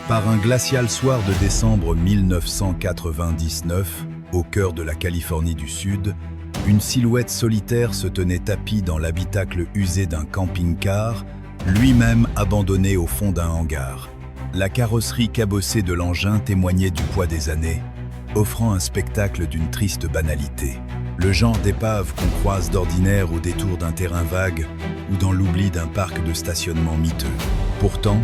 Par un glacial soir de décembre 1999, au cœur de la Californie du Sud, une silhouette solitaire se tenait tapie dans l'habitacle usé d'un camping-car, lui-même abandonné au fond d'un hangar. La carrosserie cabossée de l'engin témoignait du poids des années, offrant un spectacle d'une triste banalité. Le genre d'épave qu'on croise d'ordinaire au détour d'un terrain vague ou dans l'oubli d'un parc de stationnement miteux. Pourtant,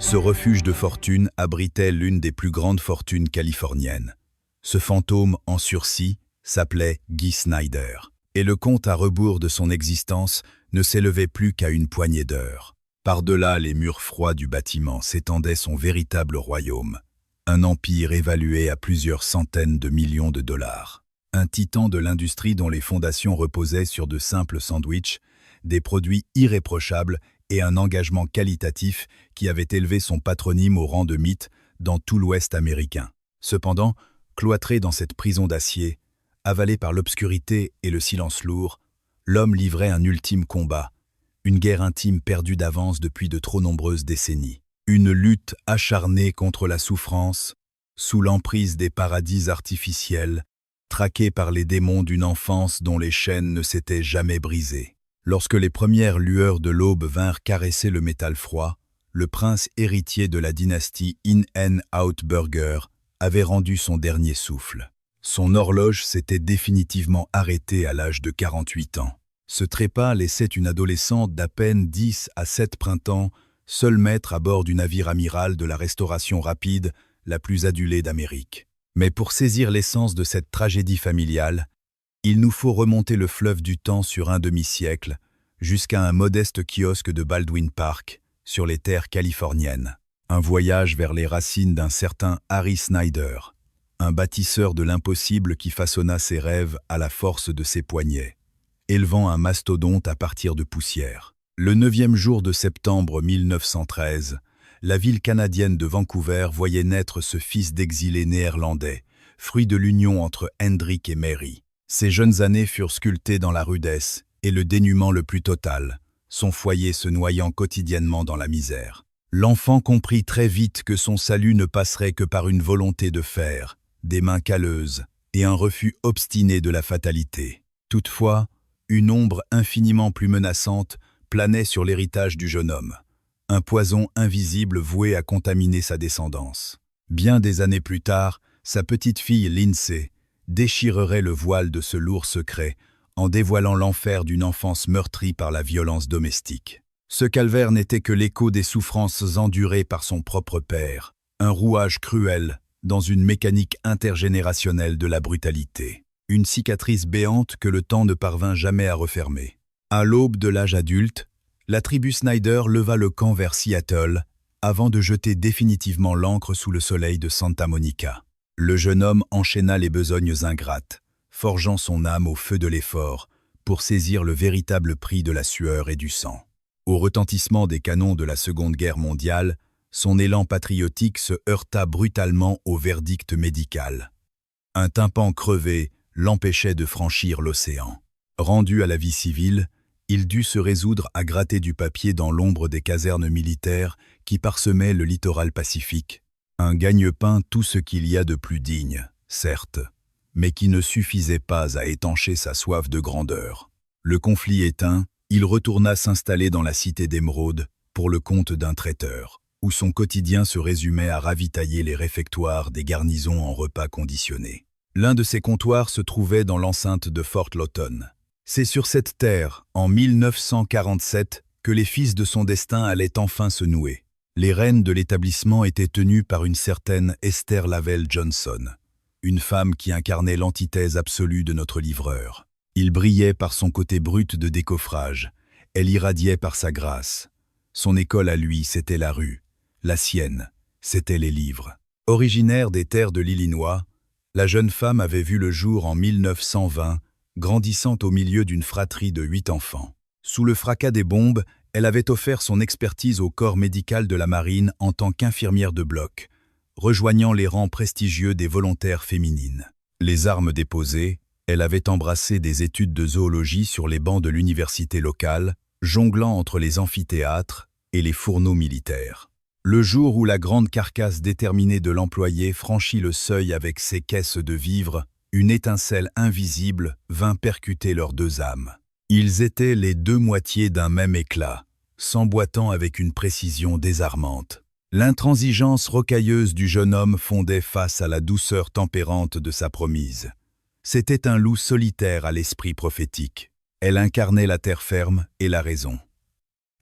ce refuge de fortune abritait l'une des plus grandes fortunes californiennes. Ce fantôme en sursis s'appelait Guy Snyder, et le compte à rebours de son existence ne s'élevait plus qu'à une poignée d'heures. Par-delà les murs froids du bâtiment s'étendait son véritable royaume, un empire évalué à plusieurs centaines de millions de dollars. Un titan de l'industrie dont les fondations reposaient sur de simples sandwichs, des produits irréprochables et un engagement qualitatif qui avait élevé son patronyme au rang de mythe dans tout l'Ouest américain. Cependant, cloîtré dans cette prison d'acier, avalé par l'obscurité et le silence lourd, l'homme livrait un ultime combat, une guerre intime perdue d'avance depuis de trop nombreuses décennies. Une lutte acharnée contre la souffrance, sous l'emprise des paradis artificiels, traqué par les démons d'une enfance dont les chaînes ne s'étaient jamais brisées. Lorsque les premières lueurs de l'aube vinrent caresser le métal froid, le prince héritier de la dynastie In-N-Out Burger avait rendu son dernier souffle. Son horloge s'était définitivement arrêtée à l'âge de 48 ans. Ce trépas laissait une adolescente d'à peine 10 à 7 printemps, seul maître à bord du navire amiral de la restauration rapide la plus adulée d'Amérique. Mais pour saisir l'essence de cette tragédie familiale, il nous faut remonter le fleuve du temps sur un demi-siècle, jusqu'à un modeste kiosque de Baldwin Park, sur les terres californiennes. Un voyage vers les racines d'un certain Harry Snyder, un bâtisseur de l'impossible qui façonna ses rêves à la force de ses poignets, élevant un mastodonte à partir de poussière. Le 9e jour de septembre 1913, la ville canadienne de Vancouver voyait naître ce fils d'exilés néerlandais, fruit de l'union entre Hendrik et Mary. Ses jeunes années furent sculptées dans la rudesse et le dénuement le plus total, son foyer se noyant quotidiennement dans la misère. L'enfant comprit très vite que son salut ne passerait que par une volonté de fer, des mains calleuses et un refus obstiné de la fatalité. Toutefois, une ombre infiniment plus menaçante planait sur l'héritage du jeune homme, un poison invisible voué à contaminer sa descendance. Bien des années plus tard, sa petite-fille Lindsay déchirerait le voile de ce lourd secret en dévoilant l'enfer d'une enfance meurtrie par la violence domestique. Ce calvaire n'était que l'écho des souffrances endurées par son propre père, un rouage cruel dans une mécanique intergénérationnelle de la brutalité. Une cicatrice béante que le temps ne parvint jamais à refermer. À l'aube de l'âge adulte, la tribu Snyder leva le camp vers Seattle avant de jeter définitivement l'ancre sous le soleil de Santa Monica. Le jeune homme enchaîna les besognes ingrates, forgeant son âme au feu de l'effort pour saisir le véritable prix de la sueur et du sang. Au retentissement des canons de la Seconde Guerre mondiale, son élan patriotique se heurta brutalement au verdict médical. Un tympan crevé l'empêchait de franchir l'océan. Rendu à la vie civile, il dut se résoudre à gratter du papier dans l'ombre des casernes militaires qui parsemaient le littoral pacifique. Un gagne-pain tout ce qu'il y a de plus digne, certes, mais qui ne suffisait pas à étancher sa soif de grandeur. Le conflit éteint, il retourna s'installer dans la cité d'Émeraude pour le compte d'un traiteur, où son quotidien se résumait à ravitailler les réfectoires des garnisons en repas conditionnés. L'un de ses comptoirs se trouvait dans l'enceinte de Fort Lawton. C'est sur cette terre, en 1947, que les fils de son destin allaient enfin se nouer. Les rênes de l'établissement étaient tenues par une certaine Esther Lavelle Johnson, une femme qui incarnait l'antithèse absolue de notre livreur. Il brillait par son côté brut de décoffrage, elle irradiait par sa grâce. Son école à lui, c'était la rue. La sienne, c'étaient les livres. Originaire des terres de l'Illinois, la jeune femme avait vu le jour en 1920, grandissant au milieu d'une fratrie de 8 enfants. Sous le fracas des bombes, elle avait offert son expertise au corps médical de la marine en tant qu'infirmière de bloc, rejoignant les rangs prestigieux des volontaires féminines. Les armes déposées, elle avait embrassé des études de zoologie sur les bancs de l'université locale, jonglant entre les amphithéâtres et les fourneaux militaires. Le jour où la grande carcasse déterminée de l'employé franchit le seuil avec ses caisses de vivres, une étincelle invisible vint percuter leurs deux âmes. Ils étaient les deux moitiés d'un même éclat, s'emboîtant avec une précision désarmante. L'intransigeance rocailleuse du jeune homme fondait face à la douceur tempérante de sa promise. C'était un loup solitaire à l'esprit prophétique. Elle incarnait la terre ferme et la raison.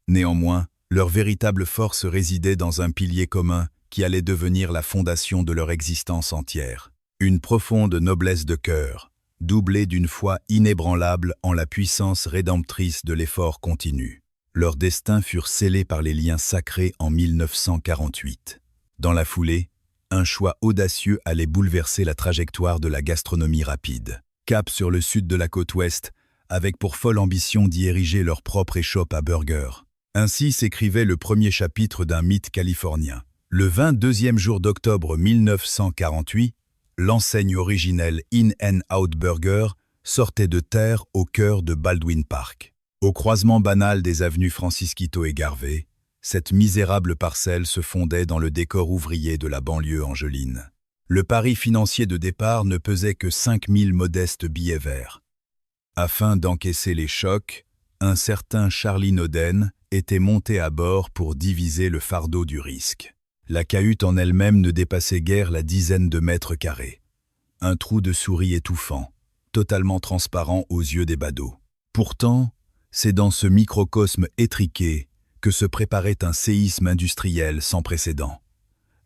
Néanmoins, leur véritable force résidait dans un pilier commun qui allait devenir la fondation de leur existence entière. Une profonde noblesse de cœur, doublée d'une foi inébranlable en la puissance rédemptrice de l'effort continu. Leurs destins furent scellés par les liens sacrés en 1948. Dans la foulée, un choix audacieux allait bouleverser la trajectoire de la gastronomie rapide. Cap sur le sud de la côte ouest, avec pour folle ambition d'y ériger leur propre échoppe à burgers. Ainsi s'écrivait le premier chapitre d'un mythe californien. Le 22e jour d'octobre 1948, l'enseigne originelle In-N-Out Burger sortait de terre au cœur de Baldwin Park. Au croisement banal des avenues Francisquito et Garvey, cette misérable parcelle se fondait dans le décor ouvrier de la banlieue angeline. Le pari financier de départ ne pesait que 5000 modestes billets verts. Afin d'encaisser les chocs, un certain Charlie Noden était monté à bord pour diviser le fardeau du risque. La cahute en elle-même ne dépassait guère la dizaine de mètres carrés. Un trou de souris étouffant, totalement transparent aux yeux des badauds. Pourtant, c'est dans ce microcosme étriqué que se préparait un séisme industriel sans précédent.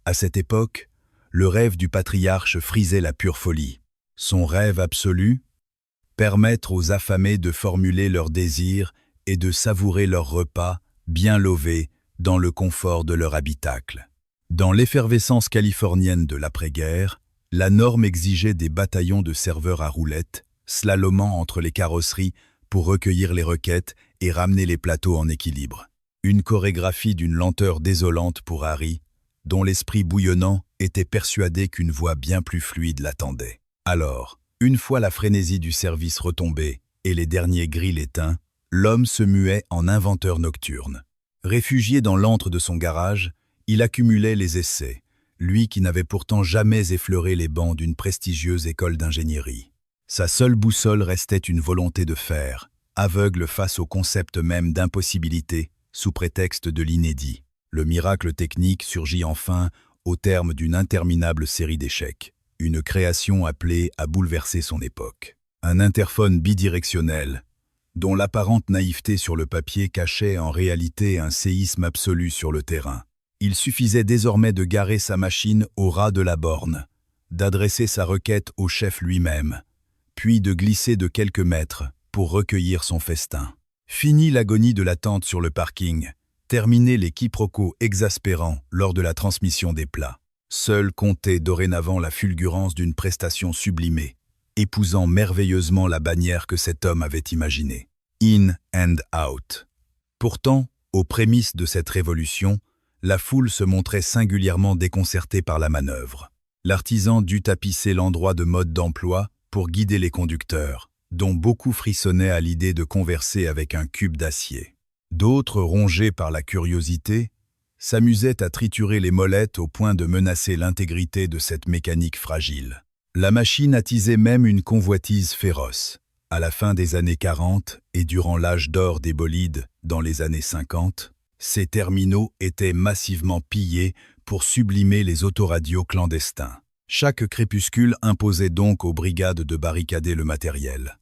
À cette époque, le rêve du patriarche frisait la pure folie. Son rêve absolu, permettre aux affamés de formuler leurs désirs et de savourer leur repas, bien lové, dans le confort de leur habitacle. Dans l'effervescence californienne de l'après-guerre, la norme exigeait des bataillons de serveurs à roulettes, slalomant entre les carrosseries pour recueillir les requêtes et ramener les plateaux en équilibre. Une chorégraphie d'une lenteur désolante pour Harry, dont l'esprit bouillonnant était persuadé qu'une voie bien plus fluide l'attendait. Alors, une fois la frénésie du service retombée et les derniers grilles éteints, l'homme se muait en inventeur nocturne. Réfugié dans l'antre de son garage, il accumulait les essais, lui qui n'avait pourtant jamais effleuré les bancs d'une prestigieuse école d'ingénierie. Sa seule boussole restait une volonté de faire, aveugle face au concept même d'impossibilité, sous prétexte de l'inédit. Le miracle technique surgit enfin au terme d'une interminable série d'échecs, une création appelée à bouleverser son époque. Un interphone bidirectionnel, dont l'apparente naïveté sur le papier cachait en réalité un séisme absolu sur le terrain. Il suffisait désormais de garer sa machine au ras de la borne, d'adresser sa requête au chef lui-même, puis de glisser de quelques mètres pour recueillir son festin. Fini l'agonie de l'attente sur le parking, terminé les quiproquos exaspérants lors de la transmission des plats. Seul comptait dorénavant la fulgurance d'une prestation sublimée, épousant merveilleusement la bannière que cet homme avait imaginée. In and out. Pourtant, aux prémices de cette révolution, la foule se montrait singulièrement déconcertée par la manœuvre. L'artisan dut tapisser l'endroit de mode d'emploi pour guider les conducteurs, dont beaucoup frissonnaient à l'idée de converser avec un cube d'acier. D'autres, rongés par la curiosité, s'amusaient à triturer les molettes au point de menacer l'intégrité de cette mécanique fragile. La machine attisait même une convoitise féroce. À la fin des années 40 et durant l'âge d'or des bolides dans les années 50, ces terminaux étaient massivement pillés pour sublimer les autoradios clandestins. Chaque crépuscule imposait donc aux brigades de barricader le matériel.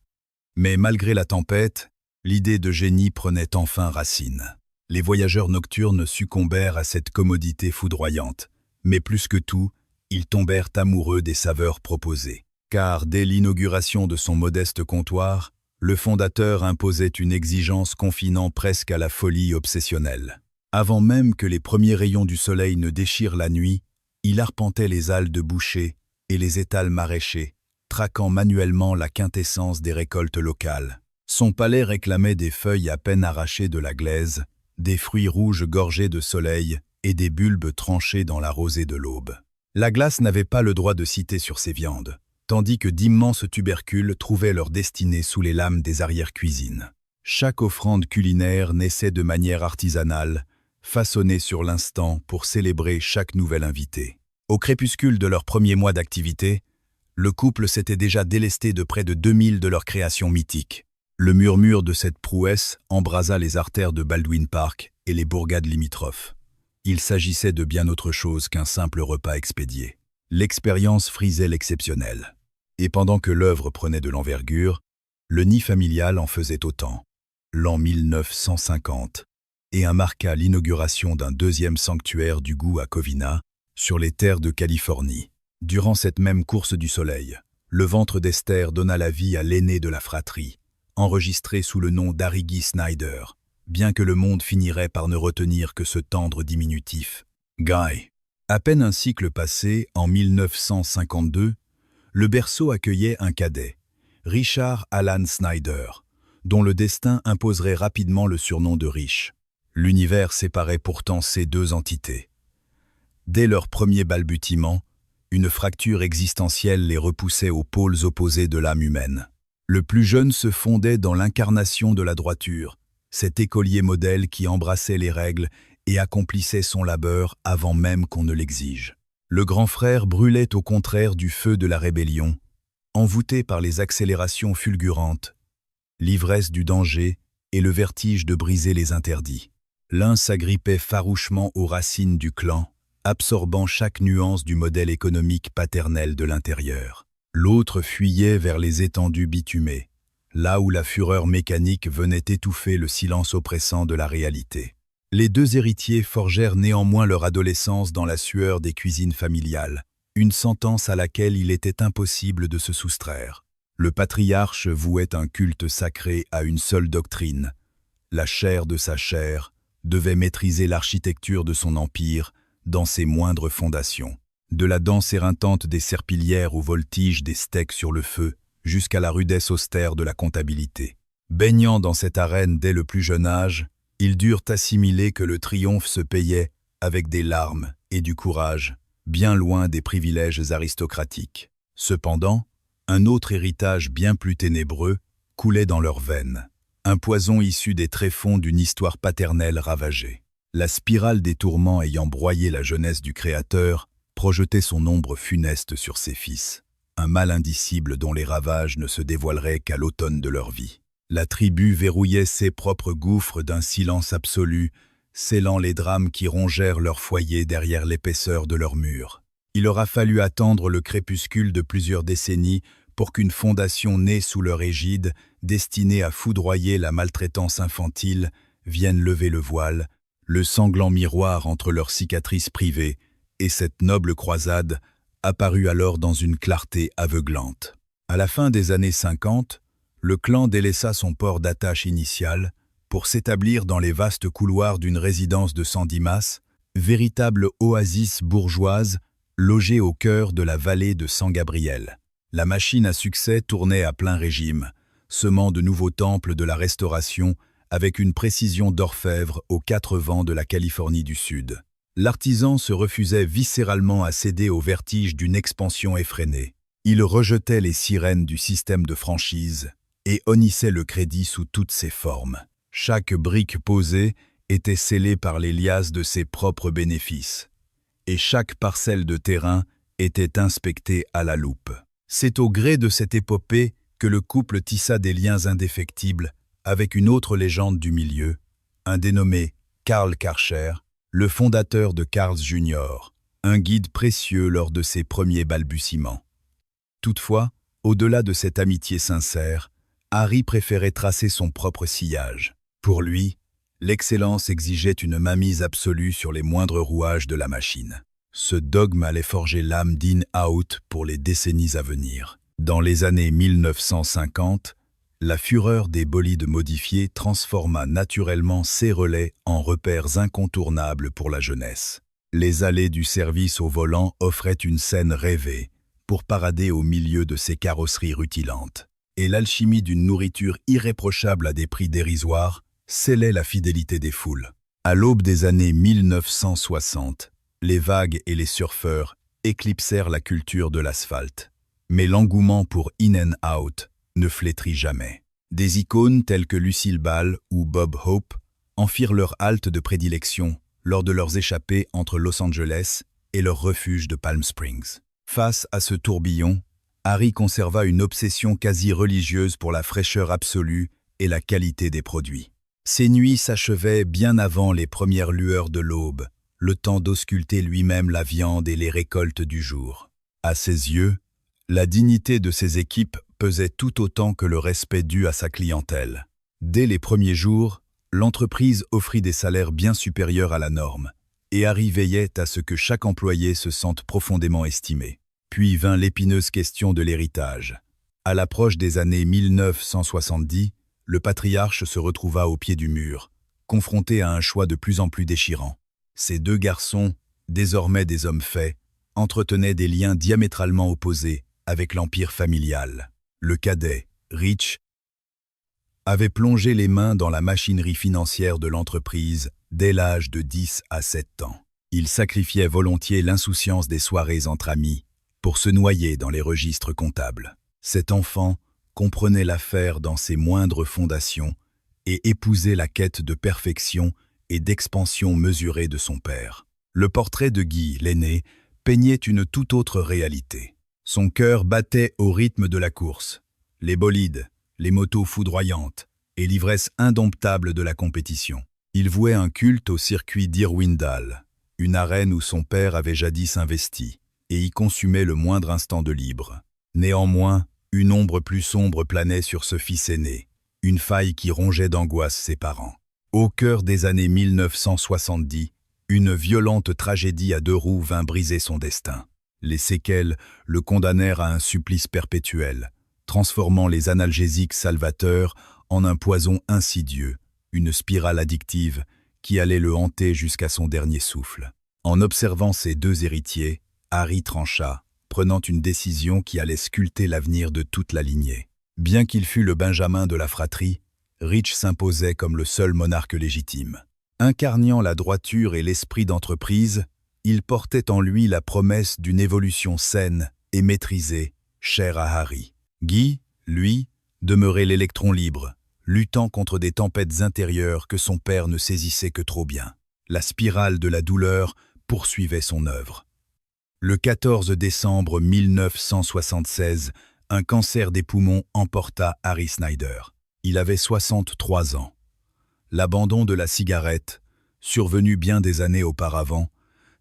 Mais malgré la tempête, l'idée de génie prenait enfin racine. Les voyageurs nocturnes succombèrent à cette commodité foudroyante, mais plus que tout, ils tombèrent amoureux des saveurs proposées. Car dès l'inauguration de son modeste comptoir, le fondateur imposait une exigence confinant presque à la folie obsessionnelle. Avant même que les premiers rayons du soleil ne déchirent la nuit, il arpentait les halles de bouchers et les étals maraîchers, traquant manuellement la quintessence des récoltes locales. Son palais réclamait des feuilles à peine arrachées de la glaise, des fruits rouges gorgés de soleil et des bulbes tranchés dans la rosée de l'aube. La glace n'avait pas le droit de citer sur ses viandes, tandis que d'immenses tubercules trouvaient leur destinée sous les lames des arrière-cuisines. Chaque offrande culinaire naissait de manière artisanale, façonnés sur l'instant pour célébrer chaque nouvel invité. Au crépuscule de leur premier mois d'activité, le couple s'était déjà délesté de près de 2000 de leurs créations mythiques. Le murmure de cette prouesse embrasa les artères de Baldwin Park et les bourgades limitrophes. Il s'agissait de bien autre chose qu'un simple repas expédié. L'expérience frisait l'exceptionnel. Et pendant que l'œuvre prenait de l'envergure, le nid familial en faisait autant. L'an 1950, et marqua l'inauguration d'un deuxième sanctuaire du goût à Covina, sur les terres de Californie. Durant cette même course du soleil, le ventre d'Esther donna la vie à l'aîné de la fratrie, enregistré sous le nom d'Arighi Snyder, bien que le monde finirait par ne retenir que ce tendre diminutif, Guy. À peine un cycle passé, en 1952, le berceau accueillait un cadet, Richard Alan Snyder, dont le destin imposerait rapidement le surnom de Rich. L'univers séparait pourtant ces deux entités. Dès leur premier balbutiement, une fracture existentielle les repoussait aux pôles opposés de l'âme humaine. Le plus jeune se fondait dans l'incarnation de la droiture, cet écolier modèle qui embrassait les règles et accomplissait son labeur avant même qu'on ne l'exige. Le grand frère brûlait au contraire du feu de la rébellion, envoûté par les accélérations fulgurantes, l'ivresse du danger et le vertige de briser les interdits. L'un s'agrippait farouchement aux racines du clan, absorbant chaque nuance du modèle économique paternel de l'intérieur. L'autre fuyait vers les étendues bitumées, là où la fureur mécanique venait étouffer le silence oppressant de la réalité. Les deux héritiers forgèrent néanmoins leur adolescence dans la sueur des cuisines familiales, une sentence à laquelle il était impossible de se soustraire. Le patriarche vouait un culte sacré à une seule doctrine. La chair de sa chair devait maîtriser l'architecture de son empire dans ses moindres fondations. De la danse éreintante des serpillières aux voltiges des steaks sur le feu, jusqu'à la rudesse austère de la comptabilité. Baignant dans cette arène dès le plus jeune âge, ils durent assimiler que le triomphe se payait avec des larmes et du courage, bien loin des privilèges aristocratiques. Cependant, un autre héritage bien plus ténébreux coulait dans leurs veines, un poison issu des tréfonds d'une histoire paternelle ravagée. La spirale des tourments ayant broyé la jeunesse du Créateur projetait son ombre funeste sur ses fils, un mal indicible dont les ravages ne se dévoileraient qu'à l'automne de leur vie. La tribu verrouillait ses propres gouffres d'un silence absolu, scellant les drames qui rongèrent leur foyer derrière l'épaisseur de leurs murs. Il aura fallu attendre le crépuscule de plusieurs décennies pour qu'une fondation née sous leur égide, destinée à foudroyer la maltraitance infantile, vienne lever le voile, le sanglant miroir entre leurs cicatrices privées, et cette noble croisade apparut alors dans une clarté aveuglante. À la fin des années 50, le clan délaissa son port d'attache initial pour s'établir dans les vastes couloirs d'une résidence de San Dimas, véritable oasis bourgeoise logée au cœur de la vallée de San Gabriel. La machine à succès tournait à plein régime, semant de nouveaux temples de la restauration avec une précision d'orfèvre aux quatre vents de la Californie du Sud. L'artisan se refusait viscéralement à céder au vertige d'une expansion effrénée. Il rejetait les sirènes du système de franchise et honnissait le crédit sous toutes ses formes. Chaque brique posée était scellée par les liasses de ses propres bénéfices, et chaque parcelle de terrain était inspectée à la loupe. C'est au gré de cette épopée que le couple tissa des liens indéfectibles avec une autre légende du milieu, un dénommé Karl Karcher, le fondateur de Carl's Jr., un guide précieux lors de ses premiers balbutiements. Toutefois, au-delà de cette amitié sincère, Harry préférait tracer son propre sillage. Pour lui, l'excellence exigeait une mainmise absolue sur les moindres rouages de la machine. Ce dogme allait forger l'âme d'In-Out pour les décennies à venir. Dans les années 1950, la fureur des bolides modifiés transforma naturellement ces relais en repères incontournables pour la jeunesse. Les allées du service au volant offraient une scène rêvée pour parader au milieu de ces carrosseries rutilantes. Et l'alchimie d'une nourriture irréprochable à des prix dérisoires scellait la fidélité des foules. À l'aube des années 1960, les vagues et les surfeurs éclipsèrent la culture de l'asphalte. Mais l'engouement pour In-N-Out ne flétrit jamais. Des icônes telles que Lucille Ball ou Bob Hope en firent leur halte de prédilection lors de leurs échappées entre Los Angeles et leur refuge de Palm Springs. Face à ce tourbillon, Harry conserva une obsession quasi religieuse pour la fraîcheur absolue et la qualité des produits. Ses nuits s'achevaient bien avant les premières lueurs de l'aube, le temps d'ausculter lui-même la viande et les récoltes du jour. À ses yeux, la dignité de ses équipes pesait tout autant que le respect dû à sa clientèle. Dès les premiers jours, l'entreprise offrit des salaires bien supérieurs à la norme, et Harry veillait à ce que chaque employé se sente profondément estimé. Puis vint l'épineuse question de l'héritage. À l'approche des années 1970, le patriarche se retrouva au pied du mur, confronté à un choix de plus en plus déchirant. Ses deux garçons, désormais des hommes faits, entretenaient des liens diamétralement opposés avec l'empire familial. Le cadet, Rich, avait plongé les mains dans la machinerie financière de l'entreprise dès l'âge de 10 à 7 ans. Il sacrifiait volontiers l'insouciance des soirées entre amis pour se noyer dans les registres comptables. Cet enfant comprenait l'affaire dans ses moindres fondations et épousait la quête de perfection et d'expansion mesurée de son père. Le portrait de Guy, l'aîné, peignait une toute autre réalité. Son cœur battait au rythme de la course. Les bolides, les motos foudroyantes et l'ivresse indomptable de la compétition. Il vouait un culte au circuit d'Irwindale, une arène où son père avait jadis investi, et y consumait le moindre instant de libre. Néanmoins, une ombre plus sombre planait sur ce fils aîné, une faille qui rongeait d'angoisse ses parents. Au cœur des années 1970, une violente tragédie à deux roues vint briser son destin. Les séquelles le condamnèrent à un supplice perpétuel, transformant les analgésiques salvateurs en un poison insidieux, une spirale addictive qui allait le hanter jusqu'à son dernier souffle. En observant ses deux héritiers, Harry trancha, prenant une décision qui allait sculpter l'avenir de toute la lignée. Bien qu'il fût le benjamin de la fratrie, Rich s'imposait comme le seul monarque légitime. Incarnant la droiture et l'esprit d'entreprise, il portait en lui la promesse d'une évolution saine et maîtrisée, chère à Harry. Guy, lui, demeurait l'électron libre, luttant contre des tempêtes intérieures que son père ne saisissait que trop bien. La spirale de la douleur poursuivait son œuvre. Le 14 décembre 1976, un cancer des poumons emporta Harry Snyder. Il avait 63 ans. L'abandon de la cigarette, survenu bien des années auparavant,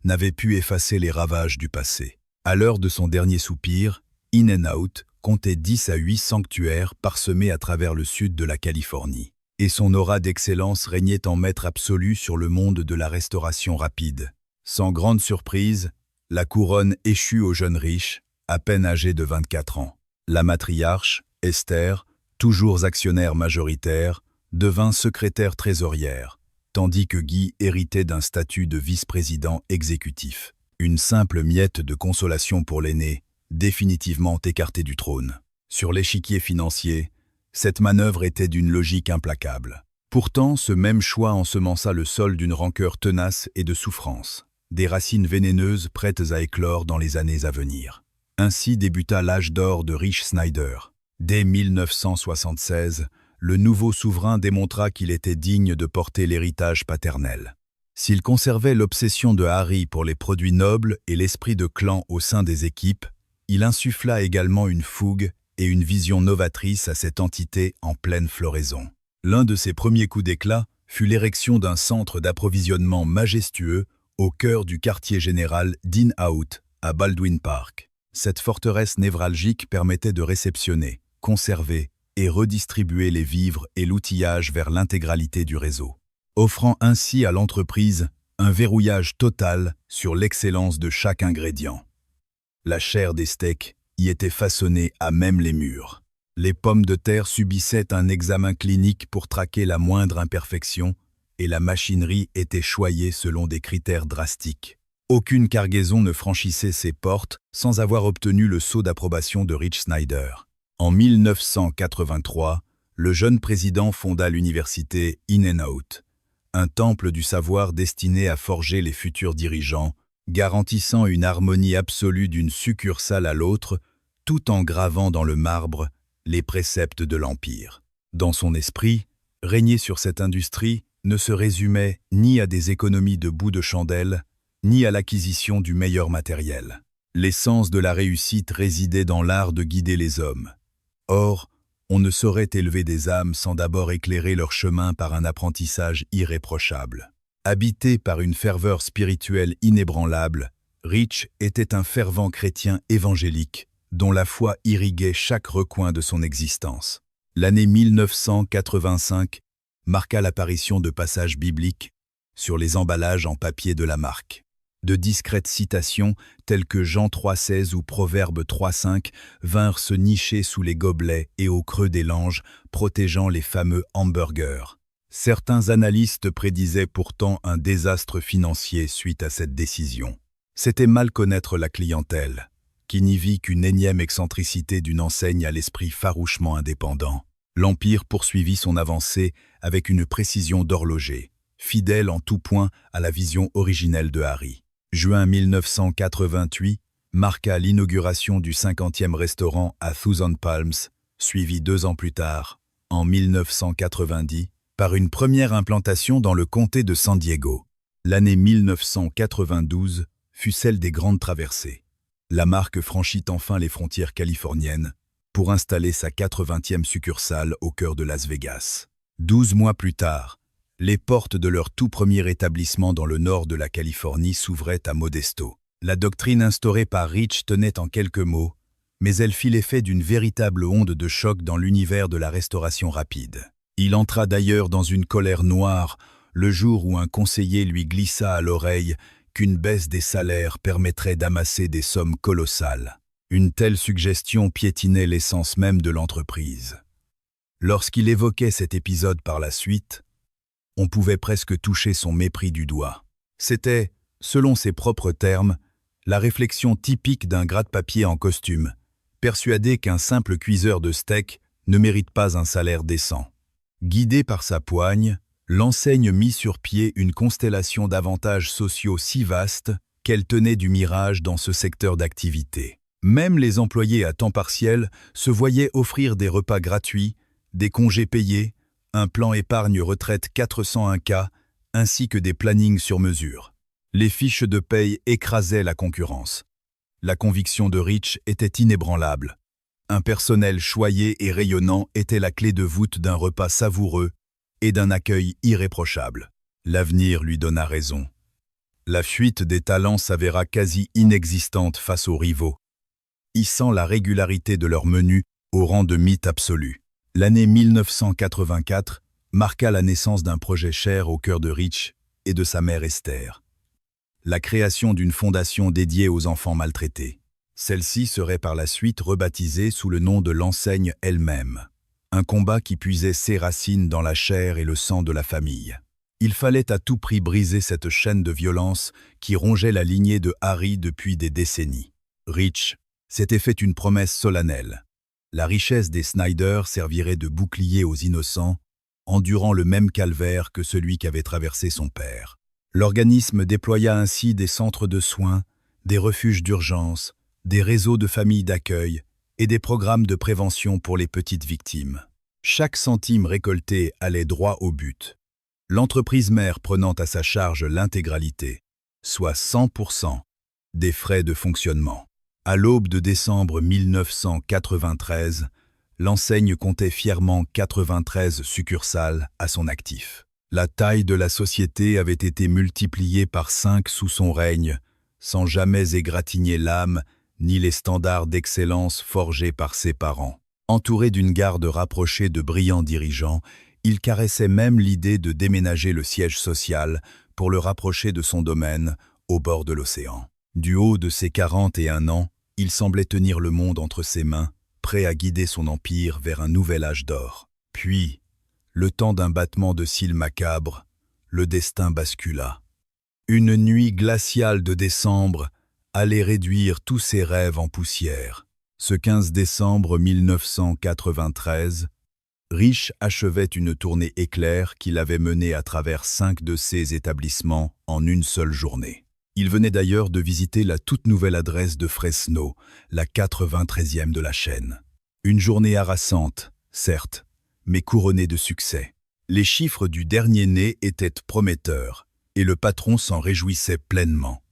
n'avait pu effacer les ravages du passé. À l'heure de son dernier soupir, In-N-Out comptait 10 à 8 sanctuaires parsemés à travers le sud de la Californie. Et son aura d'excellence régnait en maître absolu sur le monde de la restauration rapide. Sans grande surprise, la couronne échut au jeune riche, à peine âgé de 24 ans. La matriarche, Esther, toujours actionnaire majoritaire, devint secrétaire trésorière, tandis que Guy héritait d'un statut de vice-président exécutif. Une simple miette de consolation pour l'aîné, définitivement écarté du trône. Sur l'échiquier financier, cette manœuvre était d'une logique implacable. Pourtant, ce même choix ensemença le sol d'une rancœur tenace et de souffrance, des racines vénéneuses prêtes à éclore dans les années à venir. Ainsi débuta l'âge d'or de Rich Snyder. Dès 1976, le nouveau souverain démontra qu'il était digne de porter l'héritage paternel. S'il conservait l'obsession de Harry pour les produits nobles et l'esprit de clan au sein des équipes, il insuffla également une fougue et une vision novatrice à cette entité en pleine floraison. L'un de ses premiers coups d'éclat fut l'érection d'un centre d'approvisionnement majestueux au cœur du quartier général d'In-Out, à Baldwin Park. Cette forteresse névralgique permettait de réceptionner, conserver et redistribuer les vivres et l'outillage vers l'intégralité du réseau, offrant ainsi à l'entreprise un verrouillage total sur l'excellence de chaque ingrédient. La chair des steaks y était façonnée à même les murs. Les pommes de terre subissaient un examen clinique pour traquer la moindre imperfection et la machinerie était choyée selon des critères drastiques. Aucune cargaison ne franchissait ses portes sans avoir obtenu le sceau d'approbation de Rich Snyder. En 1983, le jeune président fonda l'université In-N-Out, un temple du savoir destiné à forger les futurs dirigeants, garantissant une harmonie absolue d'une succursale à l'autre, tout en gravant dans le marbre les préceptes de l'Empire. Dans son esprit, régnait sur cette industrie ne se résumait ni à des économies de bout de chandelle, ni à l'acquisition du meilleur matériel. L'essence de la réussite résidait dans l'art de guider les hommes. Or, on ne saurait élever des âmes sans d'abord éclairer leur chemin par un apprentissage irréprochable. Habité par une ferveur spirituelle inébranlable, Rich était un fervent chrétien évangélique, dont la foi irriguait chaque recoin de son existence. L'année 1985 marqua l'apparition de passages bibliques sur les emballages en papier de la marque. De discrètes citations telles que Jean 3,16 ou Proverbe 3,5 vinrent se nicher sous les gobelets et au creux des langes, protégeant les fameux hamburgers. Certains analystes prédisaient pourtant un désastre financier suite à cette décision. C'était mal connaître la clientèle, qui n'y vit qu'une énième excentricité d'une enseigne à l'esprit farouchement indépendant. L'Empire poursuivit son avancée avec une précision d'horloger, fidèle en tout point à la vision originelle de Harry. Juin 1988 marqua l'inauguration du 50e restaurant à Thousand Palms, suivi 2 ans plus tard, en 1990, par une première implantation dans le comté de San Diego. L'année 1992 fut celle des grandes traversées. La marque franchit enfin les frontières californiennes pour installer sa 80e succursale au cœur de Las Vegas. 12 mois plus tard, les portes de leur tout premier établissement dans le nord de la Californie s'ouvraient à Modesto. La doctrine instaurée par Rich tenait en quelques mots, mais elle fit l'effet d'une véritable onde de choc dans l'univers de la restauration rapide. Il entra d'ailleurs dans une colère noire le jour où un conseiller lui glissa à l'oreille qu'une baisse des salaires permettrait d'amasser des sommes colossales. Une telle suggestion piétinait l'essence même de l'entreprise. Lorsqu'il évoquait cet épisode par la suite, on pouvait presque toucher son mépris du doigt. C'était, selon ses propres termes, la réflexion typique d'un gratte-papier en costume, persuadé qu'un simple cuiseur de steak ne mérite pas un salaire décent. Guidé par sa poigne, l'enseigne mit sur pied une constellation d'avantages sociaux si vaste qu'elle tenait du mirage dans ce secteur d'activité. Même les employés à temps partiel se voyaient offrir des repas gratuits, des congés payés, un plan épargne-retraite 401K, ainsi que des plannings sur mesure. Les fiches de paye écrasaient la concurrence. La conviction de Rich était inébranlable. Un personnel choyé et rayonnant était la clé de voûte d'un repas savoureux et d'un accueil irréprochable. L'avenir lui donna raison. La fuite des talents s'avéra quasi inexistante face aux rivaux, hissant la régularité de leur menu au rang de mythe absolu. L'année 1984 marqua la naissance d'un projet cher au cœur de Rich et de sa mère Esther. La création d'une fondation dédiée aux enfants maltraités. Celle-ci serait par la suite rebaptisée sous le nom de l'enseigne elle-même. Un combat qui puisait ses racines dans la chair et le sang de la famille. Il fallait à tout prix briser cette chaîne de violence qui rongeait la lignée de Harry depuis des décennies. Rich s'était fait une promesse solennelle. La richesse des Snyder servirait de bouclier aux innocents, endurant le même calvaire que celui qu'avait traversé son père. L'organisme déploya ainsi des centres de soins, des refuges d'urgence, des réseaux de familles d'accueil et des programmes de prévention pour les petites victimes. Chaque centime récolté allait droit au but. L'entreprise mère prenant à sa charge l'intégralité, soit 100% des frais de fonctionnement. À l'aube de décembre 1993, l'enseigne comptait fièrement 93 succursales à son actif. La taille de la société avait été multipliée par 5 sous son règne, sans jamais égratigner l'âme ni les standards d'excellence forgés par ses parents. Entouré d'une garde rapprochée de brillants dirigeants, il caressait même l'idée de déménager le siège social pour le rapprocher de son domaine au bord de l'océan. Du haut de ses 41 ans, il semblait tenir le monde entre ses mains, prêt à guider son empire vers un nouvel âge d'or. Puis, le temps d'un battement de cils macabre, le destin bascula. Une nuit glaciale de décembre allait réduire tous ses rêves en poussière. Ce 15 décembre 1993, Rich achevait une tournée éclair qu'il avait menée à travers 5 de ses établissements en une seule journée. Il venait d'ailleurs de visiter la toute nouvelle adresse de Fresno, la 93e de la chaîne. Une journée harassante, certes, mais couronnée de succès. Les chiffres du dernier-né étaient prometteurs, et le patron s'en réjouissait pleinement.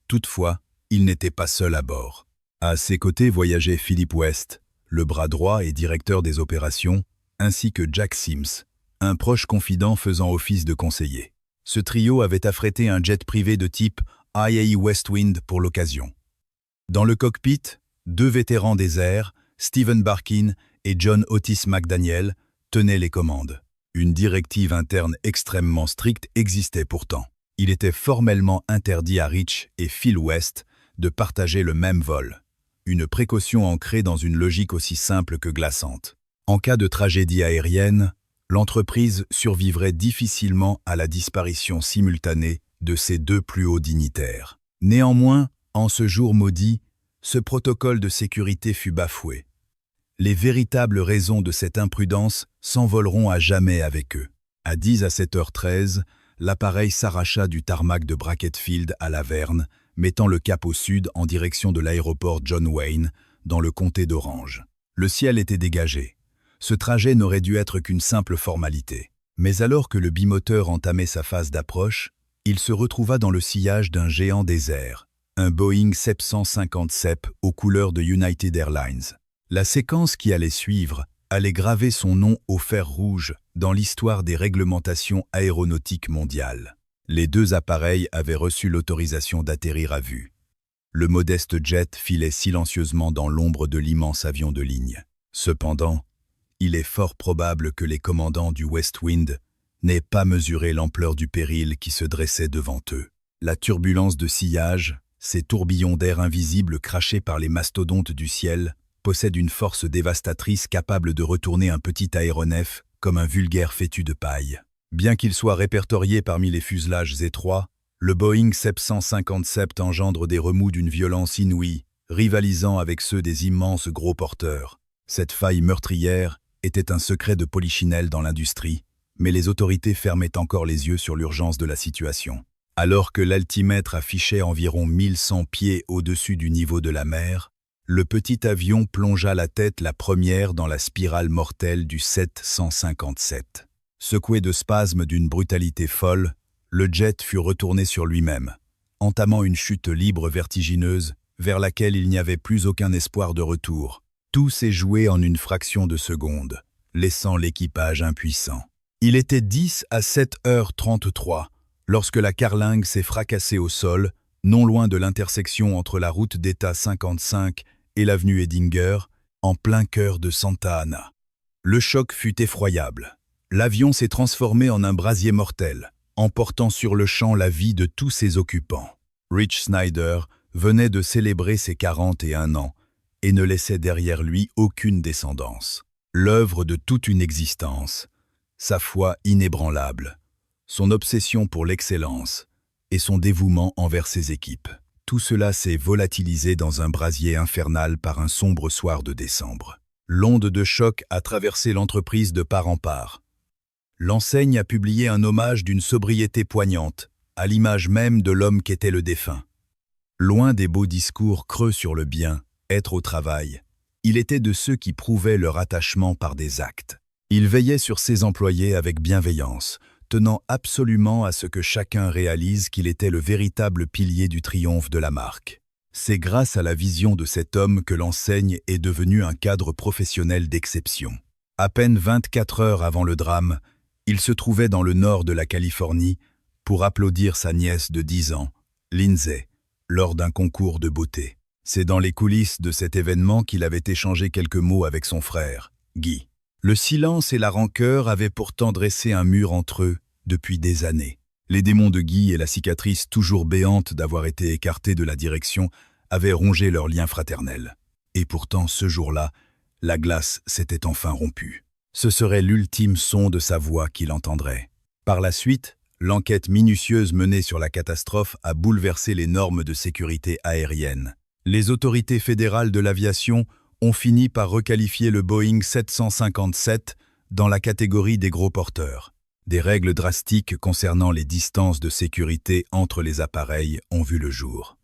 Toutefois, il n'était pas seul à bord. À ses côtés voyageait Philip West, le bras droit et directeur des opérations, ainsi que Jack Sims, un proche confident faisant office de conseiller. Ce trio avait affrété un jet privé de type IA Westwind pour l'occasion. Dans le cockpit, 2 vétérans des airs, Stephen Barkin et John Otis McDaniel, tenaient les commandes. Une directive interne extrêmement stricte existait pourtant. Il était formellement interdit à Rich et Phil West de partager le même vol. Une précaution ancrée dans une logique aussi simple que glaçante. En cas de tragédie aérienne, l'entreprise survivrait difficilement à la disparition simultanée de ses 2 plus hauts dignitaires. Néanmoins, en ce jour maudit, ce protocole de sécurité fut bafoué. Les véritables raisons de cette imprudence s'envoleront à jamais avec eux. À 10 à 7h13, l'appareil s'arracha du tarmac de Bracketfield à Laverne, mettant le cap au sud en direction de l'aéroport John Wayne, dans le comté d'Orange. Le ciel était dégagé. Ce trajet n'aurait dû être qu'une simple formalité. Mais alors que le bimoteur entamait sa phase d'approche, il se retrouva dans le sillage d'un géant des airs, un Boeing 757 aux couleurs de United Airlines. La séquence qui allait suivre allait graver son nom au fer rouge dans l'histoire des réglementations aéronautiques mondiales. Les 2 appareils avaient reçu l'autorisation d'atterrir à vue. Le modeste jet filait silencieusement dans l'ombre de l'immense avion de ligne. Cependant, il est fort probable que les commandants du Westwind n'aient pas mesuré l'ampleur du péril qui se dressait devant eux. La turbulence de sillage, ces tourbillons d'air invisibles crachés par les mastodontes du ciel, possède une force dévastatrice capable de retourner un petit aéronef comme un vulgaire fétu de paille. Bien qu'il soit répertorié parmi les fuselages étroits, le Boeing 757 engendre des remous d'une violence inouïe, rivalisant avec ceux des immenses gros porteurs. Cette faille meurtrière était un secret de polichinelle dans l'industrie, mais les autorités fermaient encore les yeux sur l'urgence de la situation. Alors que l'altimètre affichait environ 1100 pieds au-dessus du niveau de la mer, le petit avion plongea la tête la première dans la spirale mortelle du 757. Secoué de spasmes d'une brutalité folle, le jet fut retourné sur lui-même, entamant une chute libre vertigineuse vers laquelle il n'y avait plus aucun espoir de retour. Tout s'est joué en une fraction de seconde, laissant l'équipage impuissant. Il était 10 à 7h33 lorsque la carlingue s'est fracassée au sol, non loin de l'intersection entre la route d'État 55 et l'avenue Edinger, en plein cœur de Santa Ana. Le choc fut effroyable. L'avion s'est transformé en un brasier mortel, emportant sur le champ la vie de tous ses occupants. Rich Snyder venait de célébrer ses 41 ans et ne laissait derrière lui aucune descendance. L'œuvre de toute une existence, sa foi inébranlable, son obsession pour l'excellence et son dévouement envers ses équipes. Tout cela s'est volatilisé dans un brasier infernal par un sombre soir de décembre. L'onde de choc a traversé l'entreprise de part en part. L'enseigne a publié un hommage d'une sobriété poignante, à l'image même de l'homme qu'était le défunt. Loin des beaux discours creux sur le bien, être au travail, il était de ceux qui prouvaient leur attachement par des actes. Il veillait sur ses employés avec bienveillance, tenant absolument à ce que chacun réalise qu'il était le véritable pilier du triomphe de la marque. C'est grâce à la vision de cet homme que l'enseigne est devenue un cadre professionnel d'exception. À peine 24 heures avant le drame, il se trouvait dans le nord de la Californie pour applaudir sa nièce de 10 ans, Lindsay, lors d'un concours de beauté. C'est dans les coulisses de cet événement qu'il avait échangé quelques mots avec son frère, Guy. Le silence et la rancœur avaient pourtant dressé un mur entre eux depuis des années. Les démons de Guy et la cicatrice toujours béante d'avoir été écartés de la direction avaient rongé leur lien fraternel. Et pourtant, ce jour-là, la glace s'était enfin rompue. Ce serait l'ultime son de sa voix qu'il entendrait. Par la suite, l'enquête minutieuse menée sur la catastrophe a bouleversé les normes de sécurité aérienne. Les autorités fédérales de l'aviation ont fini par requalifier le Boeing 757 dans la catégorie des gros porteurs. Des règles drastiques concernant les distances de sécurité entre les appareils ont vu le jour.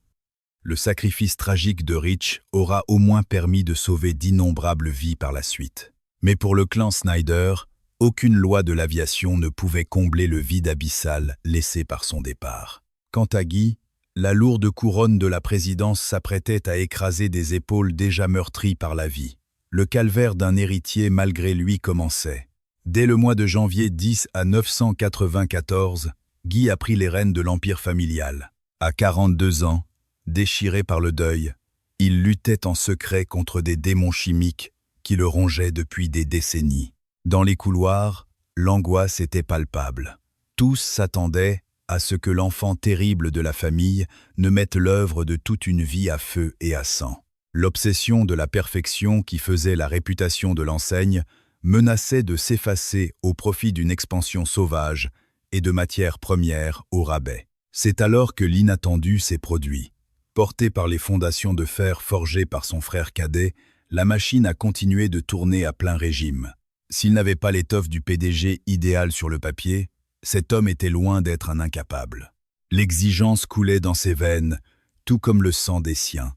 Le sacrifice tragique de Rich aura au moins permis de sauver d'innombrables vies par la suite. Mais pour le clan Snyder, Aucune loi de l'aviation ne pouvait combler le vide abyssal laissé par son départ. Quant à Guy, la lourde couronne de la présidence s'apprêtait à écraser des épaules déjà meurtries par la vie. Le calvaire d'un héritier malgré lui commençait. Dès le mois de janvier 10 à 994, Guy a pris les rênes de l'empire familial. À 42 ans, déchiré par le deuil, il luttait en secret contre des démons chimiques qui le rongeaient depuis des décennies. Dans les couloirs, l'angoisse était palpable. Tous s'attendaient à ce que l'enfant terrible de la famille ne mette l'œuvre de toute une vie à feu et à sang. L'obsession de la perfection qui faisait la réputation de l'enseigne menaçait de s'effacer au profit d'une expansion sauvage et de matières premières au rabais. C'est alors que l'inattendu s'est produit. Portée par les fondations de fer forgées par son frère cadet, la machine a continué de tourner à plein régime. S'il n'avait pas l'étoffe du PDG idéal sur le papier, cet homme était loin d'être un incapable. L'exigence coulait dans ses veines, tout comme le sang des siens.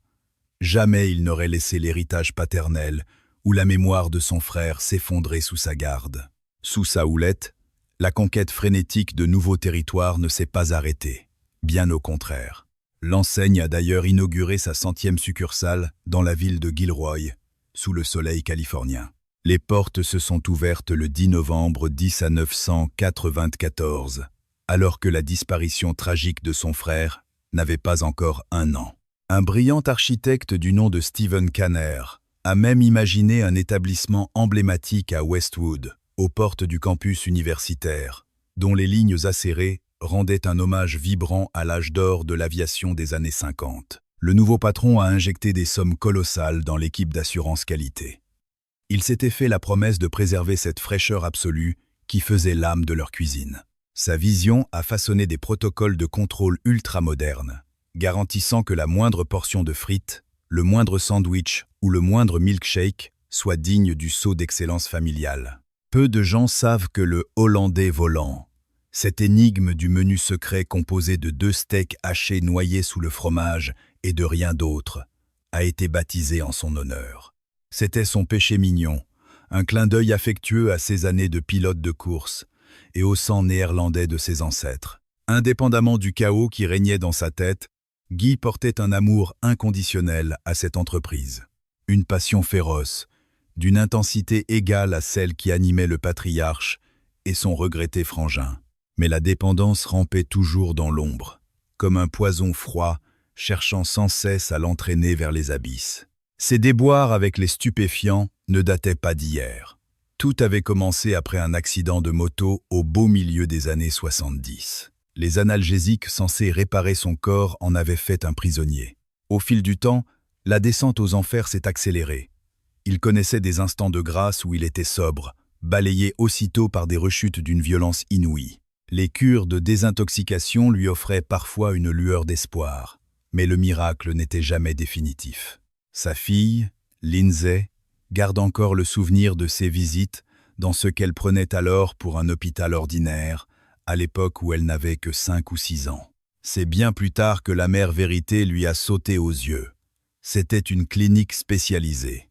Jamais il n'aurait laissé l'héritage paternel ou la mémoire de son frère s'effondrer sous sa garde. Sous sa houlette, la conquête frénétique de nouveaux territoires ne s'est pas arrêtée. Bien au contraire. L'enseigne a d'ailleurs inauguré sa 100e succursale dans la ville de Gilroy, sous le soleil californien. Les portes se sont ouvertes le 10 novembre 10 à 994, alors que la disparition tragique de son frère n'avait pas encore 1 an. Un brillant architecte du nom de Stephen Kanner a même imaginé un établissement emblématique à Westwood, aux portes du campus universitaire, dont les lignes acérées rendaient un hommage vibrant à l'âge d'or de l'aviation des années 50. Le nouveau patron a injecté des sommes colossales dans l'équipe d'assurance qualité. Il s'était fait la promesse de préserver cette fraîcheur absolue qui faisait l'âme de leur cuisine. Sa vision a façonné des protocoles de contrôle ultramodernes, garantissant que la moindre portion de frites, le moindre sandwich ou le moindre milkshake soit digne du sceau d'excellence familiale. Peu de gens savent que le Hollandais volant, cette énigme du menu secret composé de 2 steaks hachés noyés sous le fromage et de rien d'autre, a été baptisé en son honneur. C'était son péché mignon, un clin d'œil affectueux à ses années de pilote de course et au sang néerlandais de ses ancêtres. Indépendamment du chaos qui régnait dans sa tête, Guy portait un amour inconditionnel à cette entreprise. Une passion féroce, d'une intensité égale à celle qui animait le patriarche et son regretté frangin. Mais la dépendance rampait toujours dans l'ombre, comme un poison froid cherchant sans cesse à l'entraîner vers les abysses. Ses déboires avec les stupéfiants ne dataient pas d'hier. Tout avait commencé après un accident de moto au beau milieu des années 70. Les analgésiques censés réparer son corps en avaient fait un prisonnier. Au fil du temps, la descente aux enfers s'est accélérée. Il connaissait des instants de grâce où il était sobre, balayé aussitôt par des rechutes d'une violence inouïe. Les cures de désintoxication lui offraient parfois une lueur d'espoir, mais le miracle n'était jamais définitif. Sa fille, Lindsay, garde encore le souvenir de ses visites dans ce qu'elle prenait alors pour un hôpital ordinaire, à l'époque où elle n'avait que 5 ou 6 ans. C'est bien plus tard que la mère vérité lui a sauté aux yeux. C'était une clinique spécialisée.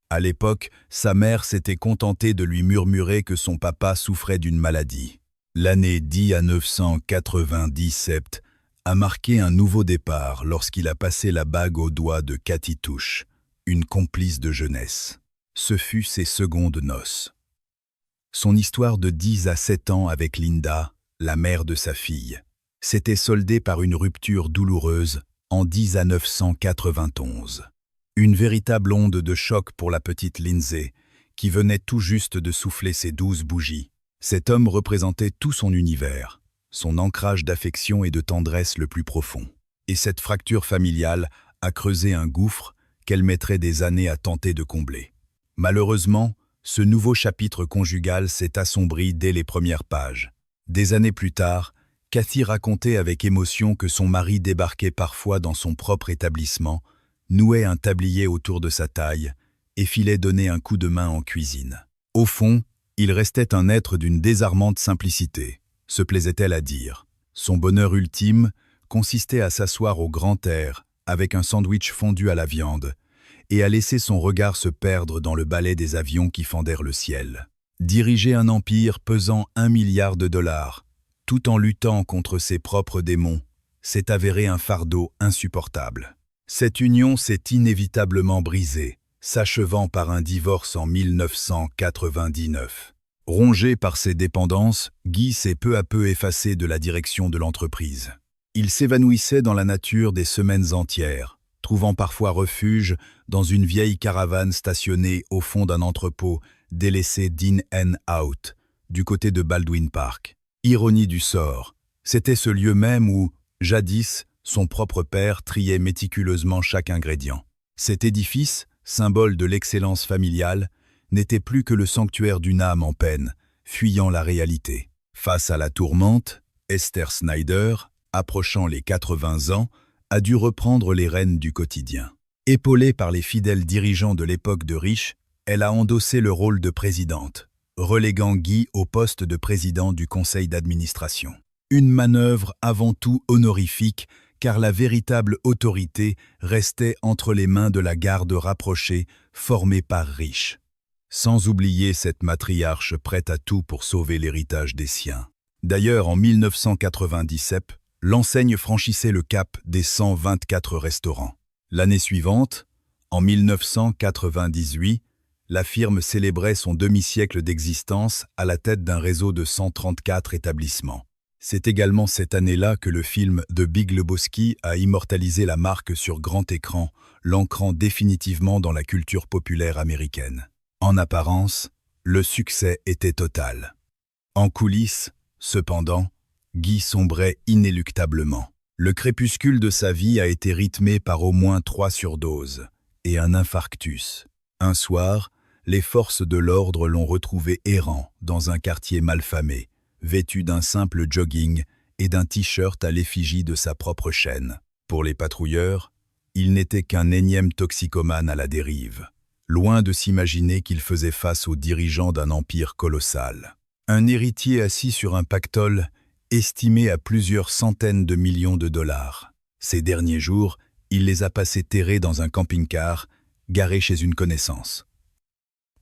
À l'époque, sa mère s'était contentée de lui murmurer que son papa souffrait d'une maladie. L'année 10 à 997 a marqué un nouveau départ lorsqu'il a passé la bague au doigt de Cathy Touche, une complice de jeunesse. Ce fut ses secondes noces. Son histoire de 10 à 7 ans avec Linda, la mère de sa fille, s'était soldée par une rupture douloureuse en 10 à 991. Une véritable onde de choc pour la petite Lindsay, qui venait tout juste de souffler ses 12 bougies. Cet homme représentait tout son univers, son ancrage d'affection et de tendresse le plus profond. Et cette fracture familiale a creusé un gouffre qu'elle mettrait des années à tenter de combler. Malheureusement, ce nouveau chapitre conjugal s'est assombri dès les premières pages. Des années plus tard, Cathy racontait avec émotion que son mari débarquait parfois dans son propre établissement, nouait un tablier autour de sa taille et filait donner un coup de main en cuisine. Au fond, il restait un être d'une désarmante simplicité, se plaisait-elle à dire. Son bonheur ultime consistait à s'asseoir au grand air avec un sandwich fondu à la viande et à laisser son regard se perdre dans le balai des avions qui fendèrent le ciel. Diriger un empire pesant 1 milliard de dollars, tout en luttant contre ses propres démons, s'est avéré un fardeau insupportable. Cette union s'est inévitablement brisée, s'achevant par un divorce en 1999. Rongé par ses dépendances, Guy s'est peu à peu effacé de la direction de l'entreprise. Il s'évanouissait dans la nature des semaines entières, trouvant parfois refuge dans une vieille caravane stationnée au fond d'un entrepôt délaissé d'In and Out, du côté de Baldwin Park. Ironie du sort, c'était ce lieu même où, jadis, son propre père triait méticuleusement chaque ingrédient. Cet édifice, symbole de l'excellence familiale, n'était plus que le sanctuaire d'une âme en peine, fuyant la réalité. Face à la tourmente, Esther Snyder, approchant les 80 ans, a dû reprendre les rênes du quotidien. Épaulée par les fidèles dirigeants de l'époque de Rich, elle a endossé le rôle de présidente, reléguant Guy au poste de président du conseil d'administration. Une manœuvre avant tout honorifique, car la véritable autorité restait entre les mains de la garde rapprochée formée par Rich. Sans oublier cette matriarche prête à tout pour sauver l'héritage des siens. D'ailleurs, en 1997, l'enseigne franchissait le cap des 124 restaurants. L'année suivante, en 1998, la firme célébrait son demi-siècle d'existence à la tête d'un réseau de 134 établissements. C'est également cette année-là que le film The Big Lebowski a immortalisé la marque sur grand écran, l'ancrant définitivement dans la culture populaire américaine. En apparence, le succès était total. En coulisses, cependant, Guy sombrait inéluctablement. Le crépuscule de sa vie a été rythmé par au moins 3 surdoses et un infarctus. Un soir, les forces de l'ordre l'ont retrouvé errant dans un quartier malfamé, vêtu d'un simple jogging et d'un t-shirt à l'effigie de sa propre chaîne. Pour les patrouilleurs, il n'était qu'un énième toxicomane à la dérive, loin de s'imaginer qu'il faisait face aux dirigeants d'un empire colossal. Un héritier assis sur un pactole estimé à plusieurs centaines de millions de dollars. Ces derniers jours, il les a passés terrés dans un camping-car, garé chez une connaissance.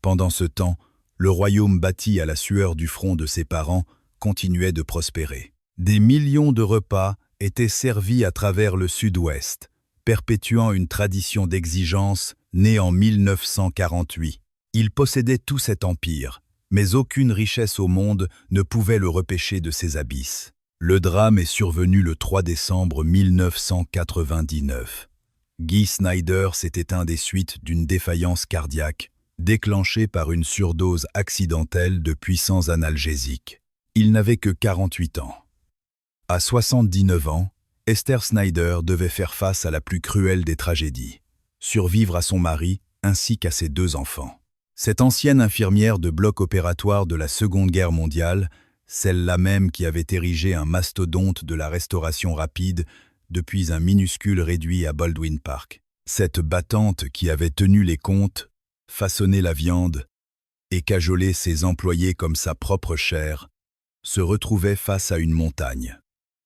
Pendant ce temps, le royaume bâti à la sueur du front de ses parents continuait de prospérer. Des millions de repas étaient servis à travers le Sud-Ouest, perpétuant une tradition d'exigence née en 1948. Il possédait tout cet empire, mais aucune richesse au monde ne pouvait le repêcher de ses abysses. Le drame est survenu le 3 décembre 1999. Guy Snyder s'est éteint des suites d'une défaillance cardiaque, déclenchée par une surdose accidentelle de puissants analgésiques. Il n'avait que 48 ans. À 79 ans, Esther Snyder devait faire face à la plus cruelle des tragédies, survivre à son mari ainsi qu'à ses 2 enfants. Cette ancienne infirmière de bloc opératoire de la Seconde Guerre mondiale, celle-là même qui avait érigé un mastodonte de la restauration rapide depuis un minuscule réduit à Baldwin Park. Cette battante qui avait tenu les comptes, façonné la viande et cajolé ses employés comme sa propre chair, se retrouvait face à une montagne,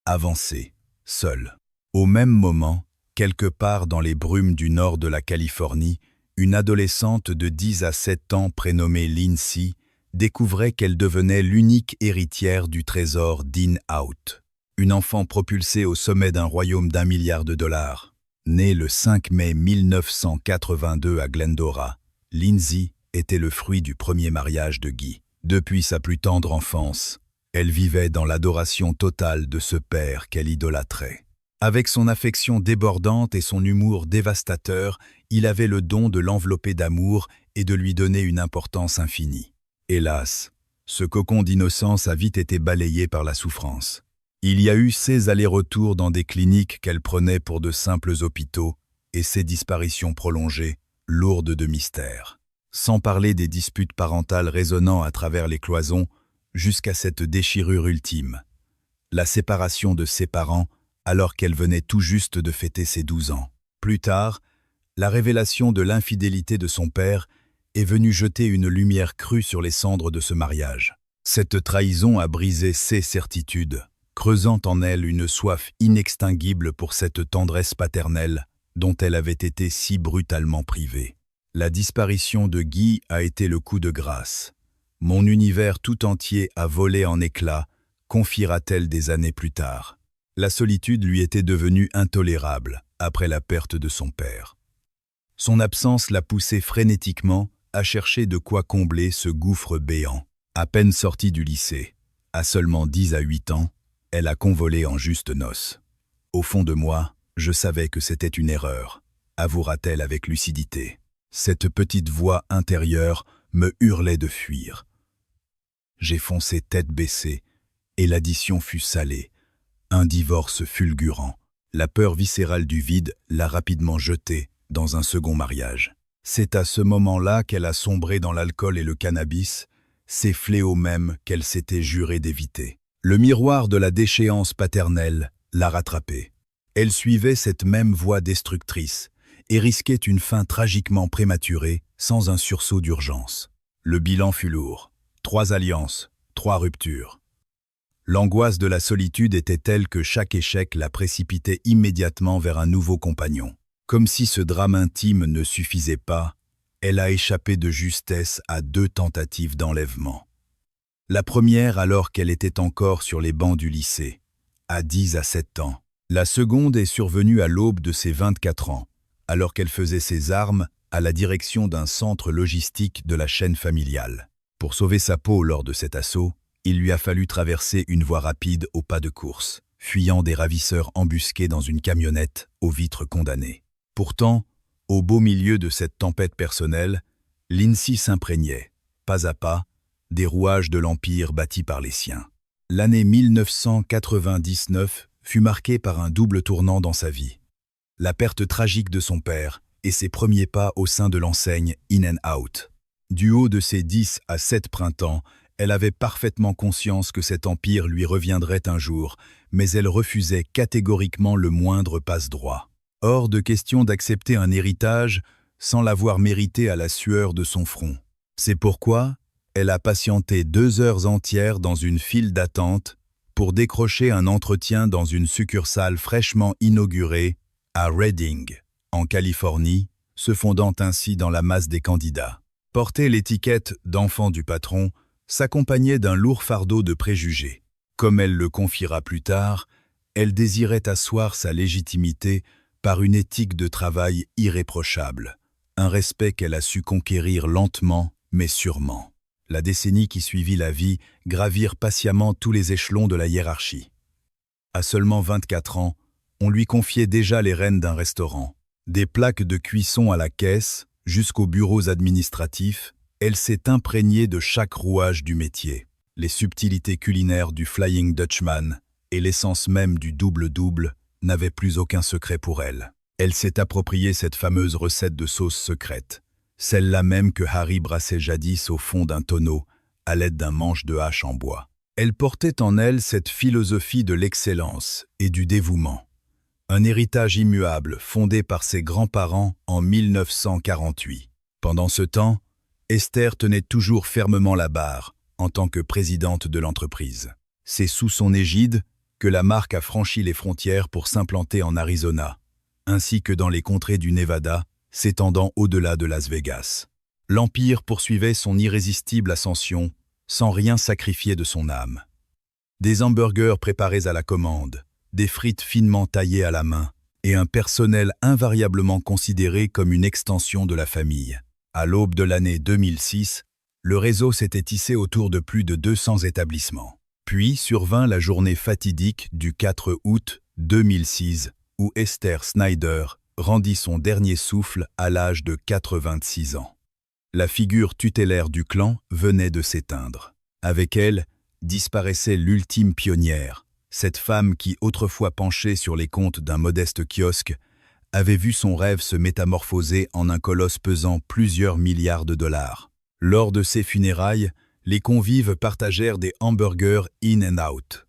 avancée, seule. Au même moment, quelque part dans les brumes du nord de la Californie, une adolescente de 10 à 7 ans prénommée Lindsay découvrait qu'elle devenait l'unique héritière du trésor d'In Out. Une enfant propulsée au sommet d'un royaume d'1 milliard de dollars. Née le 5 mai 1982 à Glendora, Lindsay était le fruit du premier mariage de Guy. Depuis sa plus tendre enfance, elle vivait dans l'adoration totale de ce père qu'elle idolâtrait. Avec son affection débordante et son humour dévastateur, il avait le don de l'envelopper d'amour et de lui donner une importance infinie. Hélas, ce cocon d'innocence a vite été balayé par la souffrance. Il y a eu ses allers-retours dans des cliniques qu'elle prenait pour de simples hôpitaux et ses disparitions prolongées, lourdes de mystères. Sans parler des disputes parentales résonnant à travers les cloisons, jusqu'à cette déchirure ultime, la séparation de ses parents alors qu'elle venait tout juste de fêter ses 12 ans. Plus tard, la révélation de l'infidélité de son père est venue jeter une lumière crue sur les cendres de ce mariage. Cette trahison a brisé ses certitudes, creusant en elle une soif inextinguible pour cette tendresse paternelle dont elle avait été si brutalement privée. La disparition de Guy a été le coup de grâce, Mon univers tout entier a volé en éclats, confiera-t-elle des années plus tard. La solitude lui était devenue intolérable après la perte de son père. Son absence l'a poussée frénétiquement à chercher de quoi combler ce gouffre béant. À peine sortie du lycée, à seulement 10 à 8 ans, elle a convolé en juste noces. Au fond de moi, je savais que c'était une erreur, avouera-t-elle avec lucidité. Cette petite voix intérieure me hurlait de fuir. J'ai foncé tête baissée, et l'addition fut salée. Un divorce fulgurant. La peur viscérale du vide l'a rapidement jetée dans un second mariage. C'est à ce moment-là qu'elle a sombré dans l'alcool et le cannabis, ces fléaux mêmes qu'elle s'était juré d'éviter. Le miroir de la déchéance paternelle l'a rattrapée. Elle suivait cette même voie destructrice et risquait une fin tragiquement prématurée sans un sursaut d'urgence. Le bilan fut lourd. 3 alliances, 3 ruptures. L'angoisse de la solitude était telle que chaque échec la précipitait immédiatement vers un nouveau compagnon. Comme si ce drame intime ne suffisait pas, elle a échappé de justesse à 2 tentatives d'enlèvement. La première alors qu'elle était encore sur les bancs du lycée, à 10 à 7 ans. La seconde est survenue à l'aube de ses 24 ans, alors qu'elle faisait ses armes à la direction d'un centre logistique de la chaîne familiale. Pour sauver sa peau lors de cet assaut, il lui a fallu traverser une voie rapide au pas de course, fuyant des ravisseurs embusqués dans une camionnette aux vitres condamnées. Pourtant, au beau milieu de cette tempête personnelle, Lindsay s'imprégnait, pas à pas, des rouages de l'Empire bâti par les siens. L'année 1999 fut marquée par un double tournant dans sa vie. La perte tragique de son père et ses premiers pas au sein de l'enseigne In and Out. Du haut de ses 10 à 7 printemps, elle avait parfaitement conscience que cet empire lui reviendrait un jour, mais elle refusait catégoriquement le moindre passe-droit. Hors de question d'accepter un héritage sans l'avoir mérité à la sueur de son front. C'est pourquoi elle a patienté 2 heures entières dans une file d'attente pour décrocher un entretien dans une succursale fraîchement inaugurée à Redding, en Californie, se fondant ainsi dans la masse des candidats. Porter l'étiquette d'enfant du patron s'accompagnait d'un lourd fardeau de préjugés. Comme elle le confiera plus tard, elle désirait asseoir sa légitimité par une éthique de travail irréprochable, un respect qu'elle a su conquérir lentement mais sûrement. La décennie qui suivit la vie gravirent patiemment tous les échelons de la hiérarchie. À seulement 24 ans, on lui confiait déjà les rênes d'un restaurant. Des plaques de cuisson à la caisse jusqu'aux bureaux administratifs, elle s'est imprégnée de chaque rouage du métier. Les subtilités culinaires du Flying Dutchman et l'essence même du double-double n'avaient plus aucun secret pour elle. Elle s'est appropriée cette fameuse recette de sauce secrète, celle-là même que Harry brassait jadis au fond d'un tonneau à l'aide d'un manche de hache en bois. Elle portait en elle cette philosophie de l'excellence et du dévouement, un héritage immuable fondé par ses grands-parents en 1948. Pendant ce temps, Esther tenait toujours fermement la barre en tant que présidente de l'entreprise. C'est sous son égide que la marque a franchi les frontières pour s'implanter en Arizona, ainsi que dans les contrées du Nevada, s'étendant au-delà de Las Vegas. L'Empire poursuivait son irrésistible ascension sans rien sacrifier de son âme. Des hamburgers préparés à la commande, des frites finement taillées à la main et un personnel invariablement considéré comme une extension de la famille. À l'aube de l'année 2006, le réseau s'était tissé autour de plus de 200 établissements. Puis survint la journée fatidique du 4 août 2006 où Esther Snyder rendit son dernier souffle à l'âge de 86 ans. La figure tutélaire du clan venait de s'éteindre. Avec elle, disparaissait l'ultime pionnière, cette femme qui, autrefois penchée sur les comptes d'un modeste kiosque, avait vu son rêve se métamorphoser en un colosse pesant plusieurs milliards de dollars. Lors de ses funérailles, les convives partagèrent des hamburgers In and Out,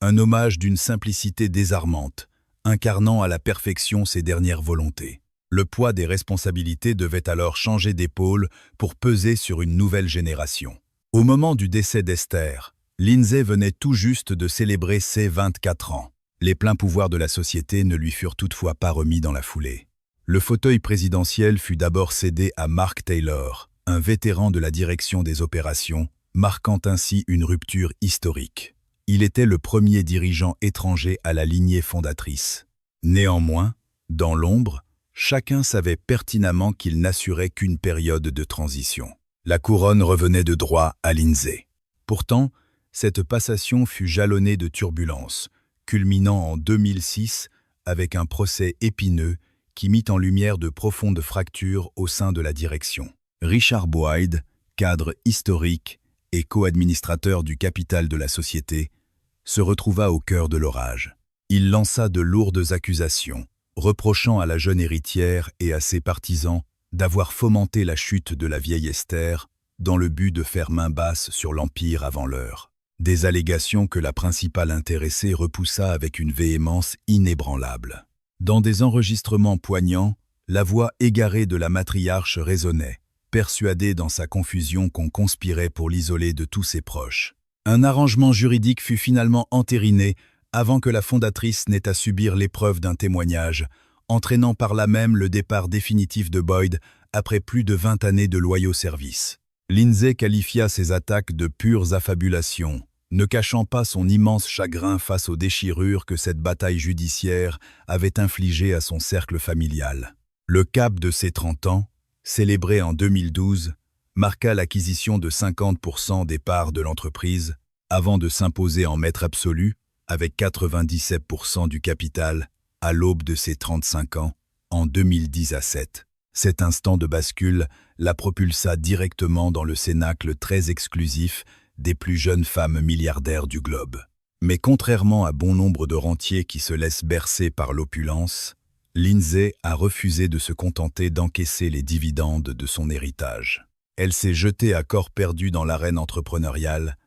un hommage d'une simplicité désarmante, incarnant à la perfection ses dernières volontés. Le poids des responsabilités devait alors changer d'épaule pour peser sur une nouvelle génération. Au moment du décès d'Esther, Lindsay venait tout juste de célébrer ses 24 ans. Les pleins pouvoirs de la société ne lui furent toutefois pas remis dans la foulée. Le fauteuil présidentiel fut d'abord cédé à Mark Taylor, un vétéran de la direction des opérations, marquant ainsi une rupture historique. Il était le premier dirigeant étranger à la lignée fondatrice. Néanmoins, dans l'ombre, chacun savait pertinemment qu'il n'assurait qu'une période de transition. La couronne revenait de droit à Lindsay. Pourtant, cette passation fut jalonnée de turbulences, culminant en 2006 avec un procès épineux qui mit en lumière de profondes fractures au sein de la direction. Richard Boyd, cadre historique et co-administrateur du capital de la société, se retrouva au cœur de l'orage. Il lança de lourdes accusations, reprochant à la jeune héritière et à ses partisans d'avoir fomenté la chute de la vieille Esther dans le but de faire main basse sur l'Empire avant l'heure. Des allégations que la principale intéressée repoussa avec une véhémence inébranlable. Dans des enregistrements poignants, la voix égarée de la matriarche résonnait, persuadée dans sa confusion qu'on conspirait pour l'isoler de tous ses proches. Un arrangement juridique fut finalement entériné avant que la fondatrice n'ait à subir l'épreuve d'un témoignage, entraînant par là même le départ définitif de Boyd après plus de 20 années de loyaux services. Lindsay qualifia ces attaques de pures affabulations, ne cachant pas son immense chagrin face aux déchirures que cette bataille judiciaire avait infligées à son cercle familial. Le cap de ses 30 ans, célébré en 2012, marqua l'acquisition de 50% des parts de l'entreprise, avant de s'imposer en maître absolu, avec 97% du capital, à l'aube de ses 35 ans, en 2010 à 7. Cet instant de bascule la propulsa directement dans le cénacle très exclusif des plus jeunes femmes milliardaires du globe. Mais contrairement à bon nombre de rentiers qui se laissent bercer par l'opulence, Lindsay a refusé de se contenter d'encaisser les dividendes de son héritage. Elle s'est jetée à corps perdu dans l'arène entrepreneuriale,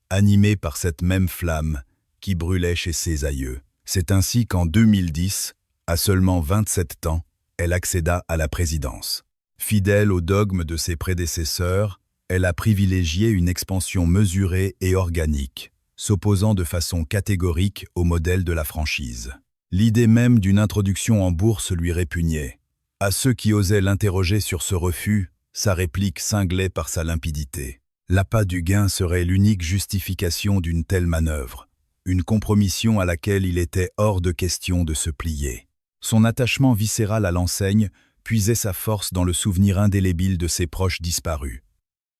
animée par cette même flamme qui brûlait chez ses aïeux. C'est ainsi qu'en 2010, à seulement 27 ans, elle accéda à la présidence. Fidèle au dogme de ses prédécesseurs, elle a privilégié une expansion mesurée et organique, s'opposant de façon catégorique au modèle de la franchise. L'idée même d'une introduction en bourse lui répugnait. À ceux qui osaient l'interroger sur ce refus, sa réplique cinglait par sa limpidité. L'appât du gain serait l'unique justification d'une telle manœuvre, une compromission à laquelle il était hors de question de se plier. Son attachement viscéral à l'enseigne puisait sa force dans le souvenir indélébile de ses proches disparus.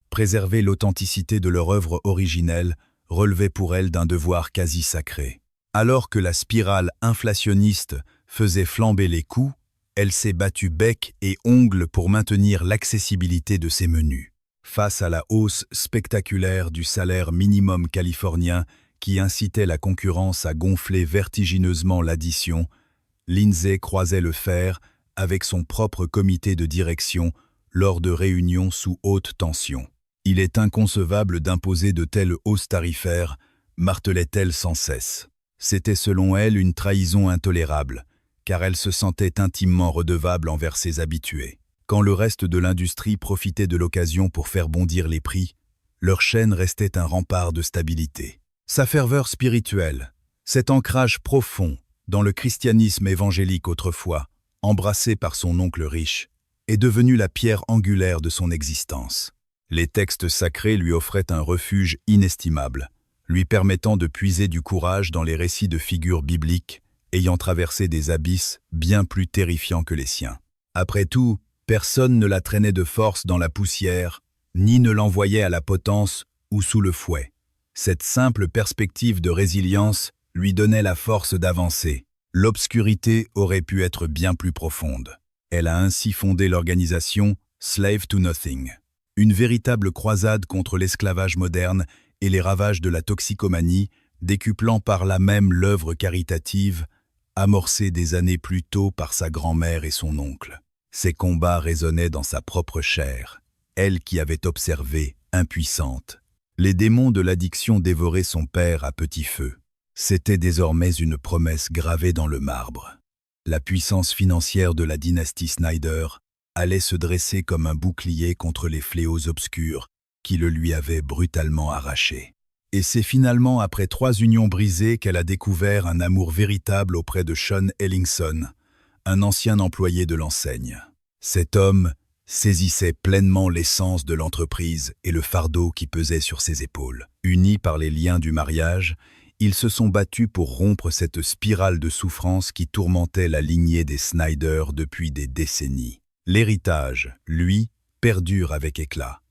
Préserver l'authenticité de leur œuvre originelle relevait pour elle d'un devoir quasi sacré. Alors que la spirale inflationniste faisait flamber les coûts, elle s'est battue bec et ongles pour maintenir l'accessibilité de ses menus. Face à la hausse spectaculaire du salaire minimum californien qui incitait la concurrence à gonfler vertigineusement l'addition, Lindsay croisait le fer avec son propre comité de direction lors de réunions sous haute tension. Il est inconcevable d'imposer de telles hausses tarifaires, martelait-elle sans cesse. C'était selon elle une trahison intolérable, car elle se sentait intimement redevable envers ses habitués. Quand le reste de l'industrie profitait de l'occasion pour faire bondir les prix, leur chaîne restait un rempart de stabilité. Sa ferveur spirituelle, cet ancrage profond dans le christianisme évangélique autrefois, embrassé par son oncle riche, est devenu la pierre angulaire de son existence. Les textes sacrés lui offraient un refuge inestimable, lui permettant de puiser du courage dans les récits de figures bibliques ayant traversé des abysses bien plus terrifiants que les siens. Après tout, personne ne la traînait de force dans la poussière, ni ne l'envoyait à la potence ou sous le fouet. Cette simple perspective de résilience lui donnait la force d'avancer. L'obscurité aurait pu être bien plus profonde. Elle a ainsi fondé l'organisation Slave to Nothing, une véritable croisade contre l'esclavage moderne et les ravages de la toxicomanie, décuplant par là même l'œuvre caritative, amorcée des années plus tôt par sa grand-mère et son oncle. Ces combats résonnaient dans sa propre chair, elle qui avait observé, impuissante. Les démons de l'addiction dévoraient son père à petit feu. C'était désormais une promesse gravée dans le marbre. La puissance financière de la dynastie Snyder allait se dresser comme un bouclier contre les fléaux obscurs qui le lui avaient brutalement arraché. Et c'est finalement après 3 unions brisées qu'elle a découvert un amour véritable auprès de Sean Ellingson, un ancien employé de l'enseigne. Cet homme, saisissait pleinement l'essence de l'entreprise et le fardeau qui pesait sur ses épaules. Unis par les liens du mariage, ils se sont battus pour rompre cette spirale de souffrance qui tourmentait la lignée des Snyder depuis des décennies. L'héritage, lui, perdure avec éclat.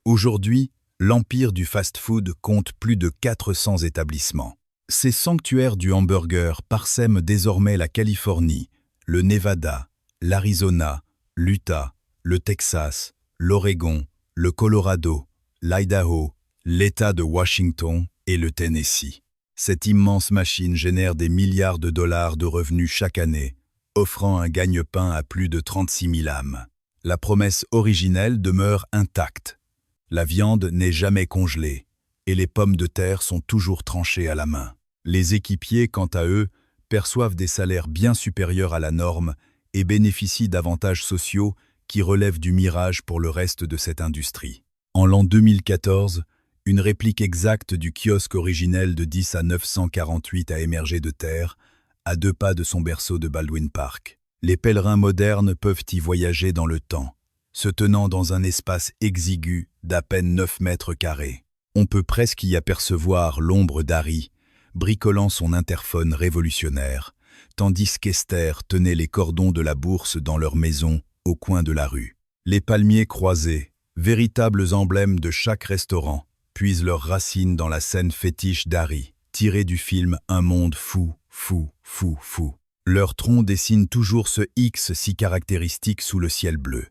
Aujourd'hui, l'empire du fast-food compte plus de 400 établissements. Ces sanctuaires du hamburger parsèment désormais la Californie, le Nevada, l'Arizona, l'Utah, le Texas, l'Oregon, le Colorado, l'Idaho, l'État de Washington et le Tennessee. Cette immense machine génère des milliards de dollars de revenus chaque année, offrant un gagne-pain à plus de 36 000 âmes. La promesse originelle demeure intacte. La viande n'est jamais congelée et les pommes de terre sont toujours tranchées à la main. Les équipiers, quant à eux, perçoivent des salaires bien supérieurs à la norme et bénéficient d'avantages sociaux qui relèvent du mirage pour le reste de cette industrie. En l'an 2014, une réplique exacte du kiosque originel de 10 à 948 a émergé de terre, à 2 pas de son berceau de Baldwin Park. Les pèlerins modernes peuvent y voyager dans le temps, se tenant dans un espace exigu d'à peine 9 mètres carrés. On peut presque y apercevoir l'ombre d'Harry, bricolant son interphone révolutionnaire, tandis qu'Esther tenait les cordons de la bourse dans leur maison au coin de la rue. Les palmiers croisés, véritables emblèmes de chaque restaurant, puisent leurs racines dans la scène fétiche d'Harry, tirée du film Un monde fou, fou, fou, fou. Leur tronc dessine toujours ce X si caractéristique sous le ciel bleu.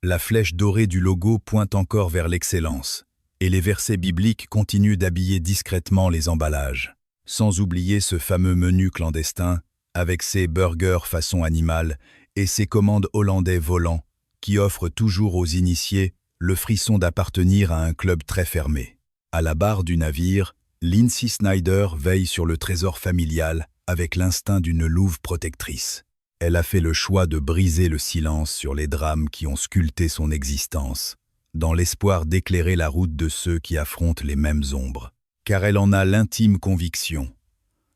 La flèche dorée du logo pointe encore vers l'excellence, et les versets bibliques continuent d'habiller discrètement les emballages. Sans oublier ce fameux menu clandestin, avec ses burgers façon animale et ses commandes hollandais volants, qui offrent toujours aux initiés le frisson d'appartenir à un club très fermé. À la barre du navire, Lindsay Snyder veille sur le trésor familial avec l'instinct d'une louve protectrice. Elle a fait le choix de briser le silence sur les drames qui ont sculpté son existence, dans l'espoir d'éclairer la route de ceux qui affrontent les mêmes ombres. Car elle en a l'intime conviction.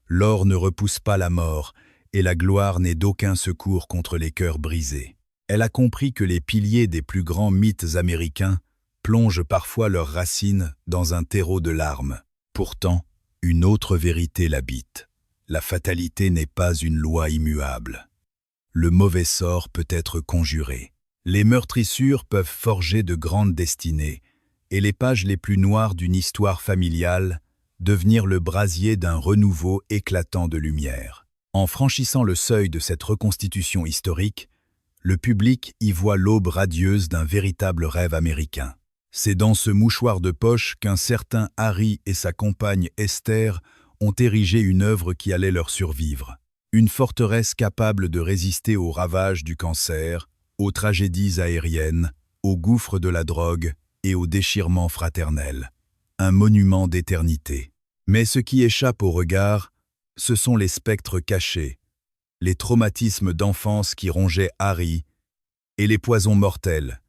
L'or ne repousse pas la mort, et la gloire n'est d'aucun secours contre les cœurs brisés. Elle a compris que les piliers des plus grands mythes américains plongent parfois leurs racines dans un terreau de larmes. Pourtant, une autre vérité l'habite. La fatalité n'est pas une loi immuable. Le mauvais sort peut être conjuré. Les meurtrissures peuvent forger de grandes destinées, et les pages les plus noires d'une histoire familiale devenir le brasier d'un renouveau éclatant de lumière. En franchissant le seuil de cette reconstitution historique, le public y voit l'aube radieuse d'un véritable rêve américain. C'est dans ce mouchoir de poche qu'un certain Harry et sa compagne Esther ont érigé une œuvre qui allait leur survivre. Une forteresse capable de résister aux ravages du cancer, aux tragédies aériennes, aux gouffres de la drogue et aux déchirements fraternels. Un monument d'éternité. Mais ce qui échappe au regard, ce sont les spectres cachés, les traumatismes d'enfance qui rongeaient Harry et les poisons mortels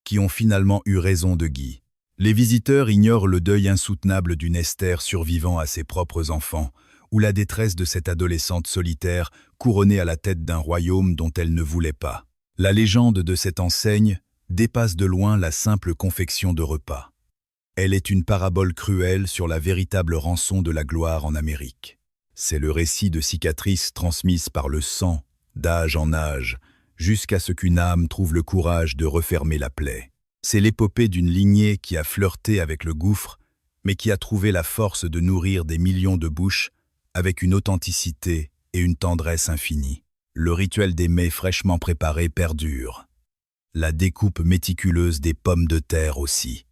qui ont finalement eu raison de Guy. Les visiteurs ignorent le deuil insoutenable d'une Esther survivant à ses propres enfants ou la détresse de cette adolescente solitaire couronnée à la tête d'un royaume dont elle ne voulait pas. La légende de cette enseigne dépasse de loin la simple confection de repas. Elle est une parabole cruelle sur la véritable rançon de la gloire en Amérique. C'est le récit de cicatrices transmises par le sang, d'âge en âge, jusqu'à ce qu'une âme trouve le courage de refermer la plaie. C'est l'épopée d'une lignée qui a flirté avec le gouffre, mais qui a trouvé la force de nourrir des millions de bouches avec une authenticité et une tendresse infinie. Le rituel des mets fraîchement préparés perdure. La découpe méticuleuse des pommes de terre aussi.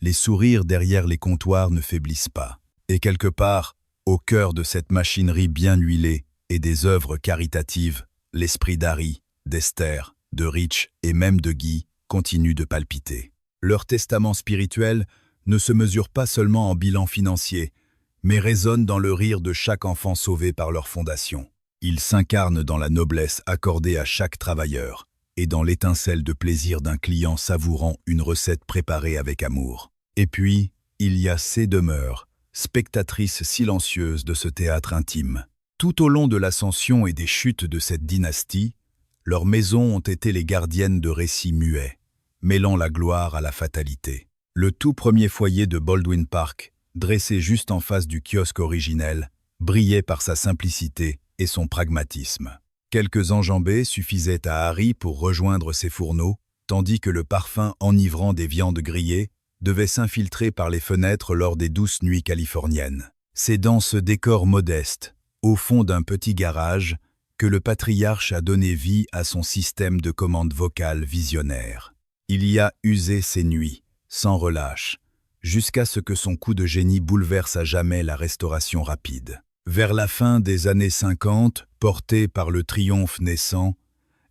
Les sourires derrière les comptoirs ne faiblissent pas. Et quelque part, au cœur de cette machinerie bien huilée et des œuvres caritatives, l'esprit d'Harry, d'Esther, de Rich et même de Guy continue de palpiter. Leur testament spirituel ne se mesure pas seulement en bilan financier, mais résonne dans le rire de chaque enfant sauvé par leur fondation. Il s'incarne dans la noblesse accordée à chaque travailleur et dans l'étincelle de plaisir d'un client savourant une recette préparée avec amour. Et puis, il y a ces demeures, spectatrices silencieuses de ce théâtre intime. Tout au long de l'ascension et des chutes de cette dynastie, Leurs maisons ont été les gardiennes de récits muets, mêlant la gloire à la fatalité. Le tout premier foyer de Baldwin Park, dressé juste en face du kiosque originel, brillait par sa simplicité et son pragmatisme. Quelques enjambées suffisaient à Harry pour rejoindre ses fourneaux, tandis que le parfum enivrant des viandes grillées devait s'infiltrer par les fenêtres lors des douces nuits californiennes. C'est dans ce décor modeste, au fond d'un petit garage, que le patriarche a donné vie à son système de commande vocale visionnaire. Il y a usé ses nuits, sans relâche, jusqu'à ce que son coup de génie bouleverse à jamais la restauration rapide. Vers la fin des années 50, portés par le triomphe naissant,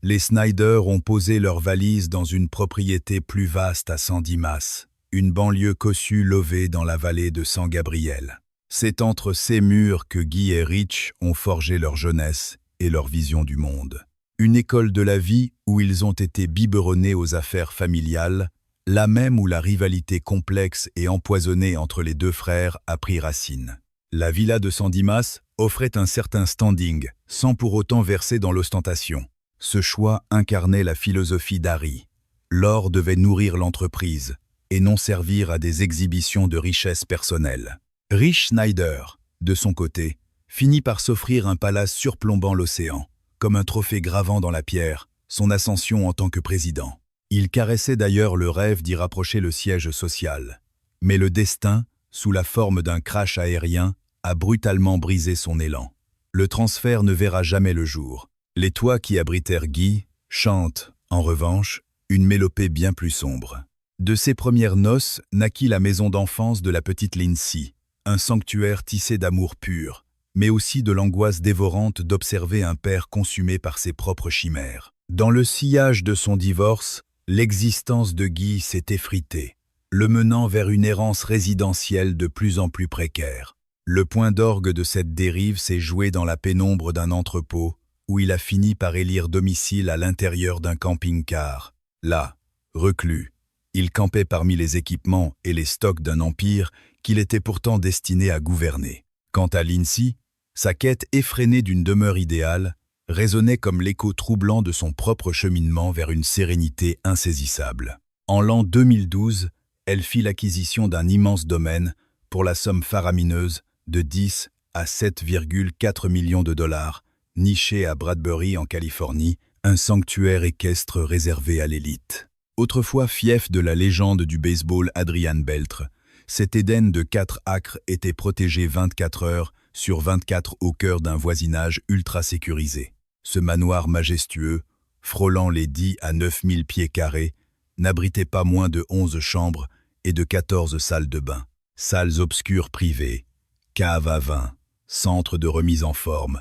les Snyder ont posé leurs valises dans une propriété plus vaste à San Dimas, une banlieue cossue levée dans la vallée de San Gabriel. C'est entre ces murs que Guy et Rich ont forgé leur jeunesse et leur vision du monde. Une école de la vie où ils ont été biberonnés aux affaires familiales, là même où la rivalité complexe et empoisonnée entre les deux frères a pris racine. La villa de San Dimas offrait un certain standing, sans pour autant verser dans l'ostentation. Ce choix incarnait la philosophie d'Harry. L'or devait nourrir l'entreprise, et non servir à des exhibitions de richesse personnelle. Rich Snyder, de son côté, finit par s'offrir un palace surplombant l'océan, comme un trophée gravant dans la pierre, son ascension en tant que président. Il caressait d'ailleurs le rêve d'y rapprocher le siège social. Mais le destin, sous la forme d'un crash aérien, a brutalement brisé son élan. Le transfert ne verra jamais le jour. Les toits qui abritèrent Guy chantent, en revanche, une mélopée bien plus sombre. De ses premières noces naquit la maison d'enfance de la petite Lindsay, un sanctuaire tissé d'amour pur, mais aussi de l'angoisse dévorante d'observer un père consumé par ses propres chimères. Dans le sillage de son divorce, l'existence de Guy s'est effritée, le menant vers une errance résidentielle de plus en plus précaire. Le point d'orgue de cette dérive s'est joué dans la pénombre d'un entrepôt, où il a fini par élire domicile à l'intérieur d'un camping-car. Là, reclus, il campait parmi les équipements et les stocks d'un empire qu'il était pourtant destiné à gouverner. Quant à Lindsay, sa quête effrénée d'une demeure idéale résonnait comme l'écho troublant de son propre cheminement vers une sérénité insaisissable. En l'an 2012, elle fit l'acquisition d'un immense domaine pour la somme faramineuse de 10 à 7,4 millions de dollars, niché à Bradbury en Californie, un sanctuaire équestre réservé à l'élite. Autrefois fief de la légende du baseball Adrian Beltre, cet Éden de 4 acres était protégé 24 heures sur 24 au cœur d'un voisinage ultra sécurisé. Ce manoir majestueux, frôlant les 10 à 9 000 pieds carrés, n'abritait pas moins de 11 chambres et de 14 salles de bain. Salles obscures privées, cave à vin, centre de remise en forme,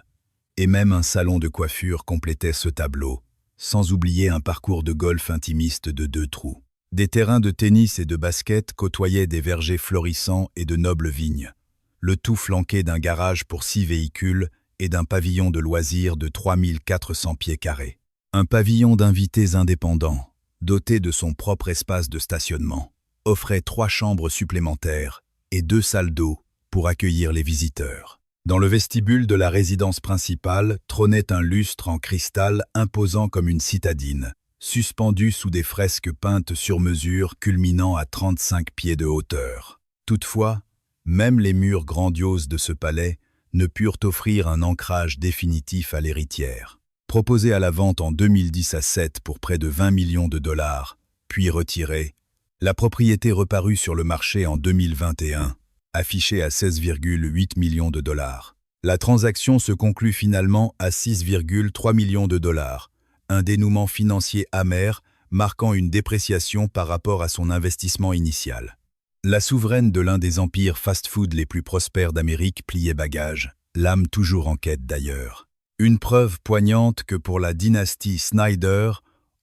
et même un salon de coiffure complétait ce tableau, sans oublier un parcours de golf intimiste de 2 trous. Des terrains de tennis et de basket côtoyaient des vergers florissants et de nobles vignes, le tout flanqué d'un garage pour 6 véhicules et d'un pavillon de loisirs de 3400 pieds carrés. Un pavillon d'invités indépendants, doté de son propre espace de stationnement, offrait 3 chambres supplémentaires et 2 salles d'eau pour accueillir les visiteurs. Dans le vestibule de la résidence principale trônait un lustre en cristal imposant comme une citadine, suspendu sous des fresques peintes sur mesure culminant à 35 pieds de hauteur. Toutefois, même les murs grandioses de ce palais ne purent offrir un ancrage définitif à l'héritière. Proposée à la vente en 2010 à 7 pour près de 20 millions de dollars, puis retirée, la propriété reparut sur le marché en 2021, affichée à 16,8 millions de dollars. La transaction se conclut finalement à 6,3 millions de dollars, un dénouement financier amer marquant une dépréciation par rapport à son investissement initial. La souveraine de l'un des empires fast-food les plus prospères d'Amérique pliait bagage, l'âme toujours en quête d'ailleurs. Une preuve poignante que pour la dynastie Snyder,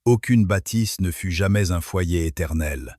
aucune bâtisse ne fut jamais un foyer éternel,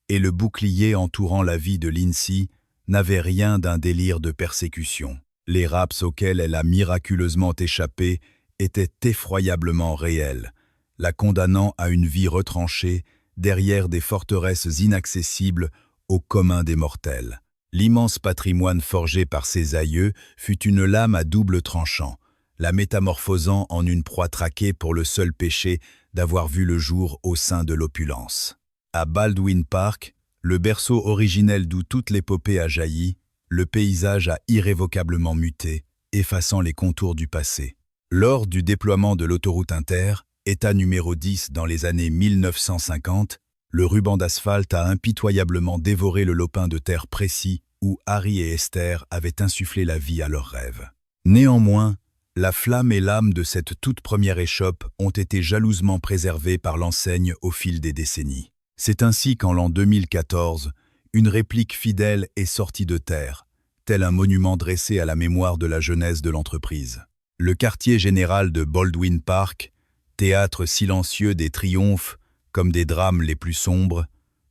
et le bouclier entourant la vie de Lindsay n'avait rien d'un délire de persécution. Les raps auxquels elle a miraculeusement échappé étaient effroyablement réels, la condamnant à une vie retranchée derrière des forteresses inaccessibles au commun des mortels. L'immense patrimoine forgé par ses aïeux fut une lame à double tranchant, la métamorphosant en une proie traquée pour le seul péché d'avoir vu le jour au sein de l'opulence. À Baldwin Park, le berceau originel d'où toute l'épopée a jailli, le paysage a irrévocablement muté, effaçant les contours du passé. Lors du déploiement de l'autoroute Inter, état numéro 10 dans les années 1950, le ruban d'asphalte a impitoyablement dévoré le lopin de terre précis où Harry et Esther avaient insufflé la vie à leurs rêves. Néanmoins, la flamme et l'âme de cette toute première échoppe ont été jalousement préservées par l'enseigne au fil des décennies. C'est ainsi qu'en l'an 2014, une réplique fidèle est sortie de terre, tel un monument dressé à la mémoire de la jeunesse de l'entreprise. Le quartier général de Baldwin Park, théâtre silencieux des triomphes comme des drames les plus sombres,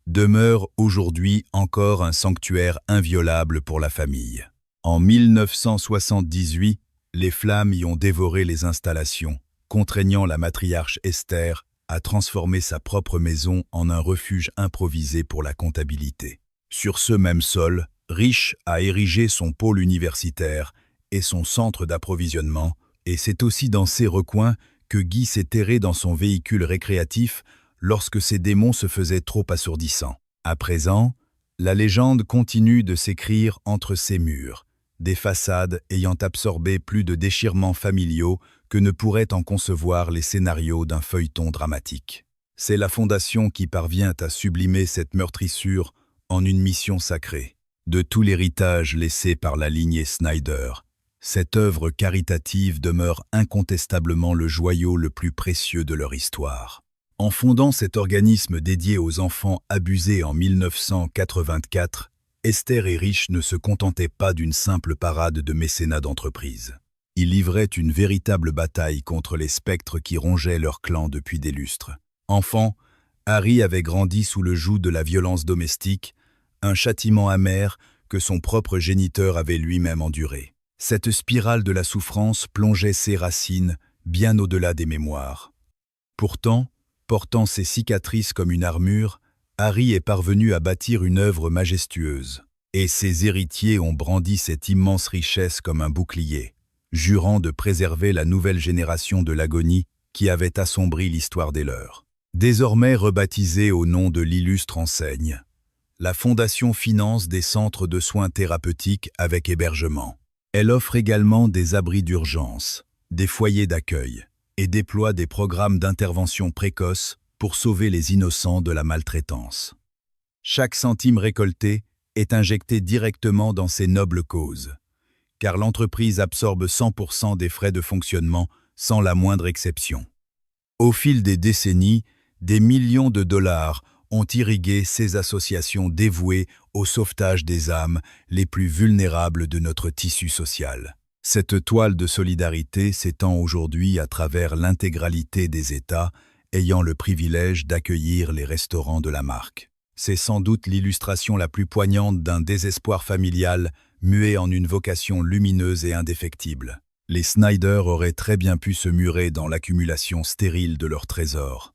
demeure aujourd'hui encore un sanctuaire inviolable pour la famille. En 1978, les flammes y ont dévoré les installations, contraignant la matriarche Esther à transformer sa propre maison en un refuge improvisé pour la comptabilité. Sur ce même sol, Rich a érigé son pôle universitaire et son centre d'approvisionnement, et c'est aussi dans ces recoins que Guy s'est terré dans son véhicule récréatif lorsque ses démons se faisaient trop assourdissants. À présent, la légende continue de s'écrire entre ces murs, des façades ayant absorbé plus de déchirements familiaux que ne pourraient en concevoir les scénarios d'un feuilleton dramatique. C'est la Fondation qui parvient à sublimer cette meurtrissure en une mission sacrée. De tout l'héritage laissé par la lignée Snyder, cette œuvre caritative demeure incontestablement le joyau le plus précieux de leur histoire. En fondant cet organisme dédié aux enfants abusés en 1984, Esther et Rich ne se contentaient pas d'une simple parade de mécénat d'entreprise. Ils livraient une véritable bataille contre les spectres qui rongeaient leur clan depuis des lustres. Enfant, Harry avait grandi sous le joug de la violence domestique, un châtiment amer que son propre géniteur avait lui-même enduré. Cette spirale de la souffrance plongeait ses racines bien au-delà des mémoires. Pourtant, portant ses cicatrices comme une armure, Harry est parvenu à bâtir une œuvre majestueuse, et ses héritiers ont brandi cette immense richesse comme un bouclier, jurant de préserver la nouvelle génération de l'agonie qui avait assombri l'histoire des leurs. Désormais rebaptisée au nom de l'illustre enseigne, la Fondation finance des centres de soins thérapeutiques avec hébergement. Elle offre également des abris d'urgence, des foyers d'accueil, et déploie des programmes d'intervention précoce pour sauver les innocents de la maltraitance. Chaque centime récolté est injecté directement dans ces nobles causes, car l'entreprise absorbe 100% des frais de fonctionnement sans la moindre exception. Au fil des décennies, des millions de dollars ont irrigué ces associations dévouées au sauvetage des âmes les plus vulnérables de notre tissu social. Cette toile de solidarité s'étend aujourd'hui à travers l'intégralité des États ayant le privilège d'accueillir les restaurants de la marque. C'est sans doute l'illustration la plus poignante d'un désespoir familial mué en une vocation lumineuse et indéfectible. Les Snyder auraient très bien pu se murer dans l'accumulation stérile de leurs trésors.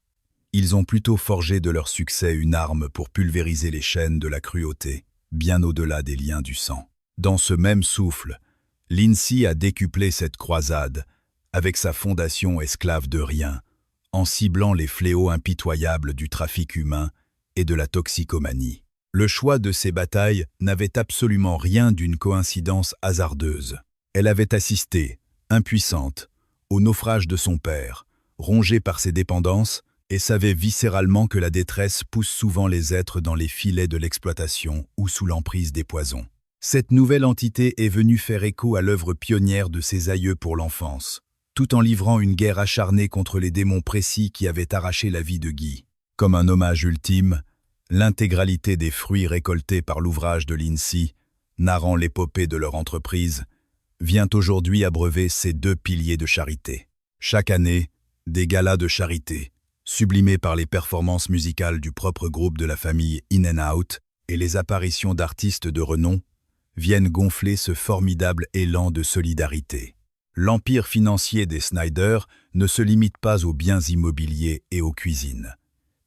Ils ont plutôt forgé de leur succès une arme pour pulvériser les chaînes de la cruauté, bien au-delà des liens du sang. Dans ce même souffle, Lindsay a décuplé cette croisade, avec sa fondation esclave de rien, en ciblant les fléaux impitoyables du trafic humain et de la toxicomanie. Le choix de ces batailles n'avait absolument rien d'une coïncidence hasardeuse. Elle avait assisté, impuissante, au naufrage de son père, rongée par ses dépendances, et savait viscéralement que la détresse pousse souvent les êtres dans les filets de l'exploitation ou sous l'emprise des poisons. Cette nouvelle entité est venue faire écho à l'œuvre pionnière de ses aïeux pour l'enfance, tout en livrant une guerre acharnée contre les démons précis qui avaient arraché la vie de Guy. Comme un hommage ultime, l'intégralité des fruits récoltés par l'ouvrage de Lindsay, narrant l'épopée de leur entreprise, vient aujourd'hui abreuver ces deux piliers de charité. Chaque année, des galas de charité, sublimés par les performances musicales du propre groupe de la famille In and Out et les apparitions d'artistes de renom, viennent gonfler ce formidable élan de solidarité. L'empire financier des Snyder ne se limite pas aux biens immobiliers et aux cuisines.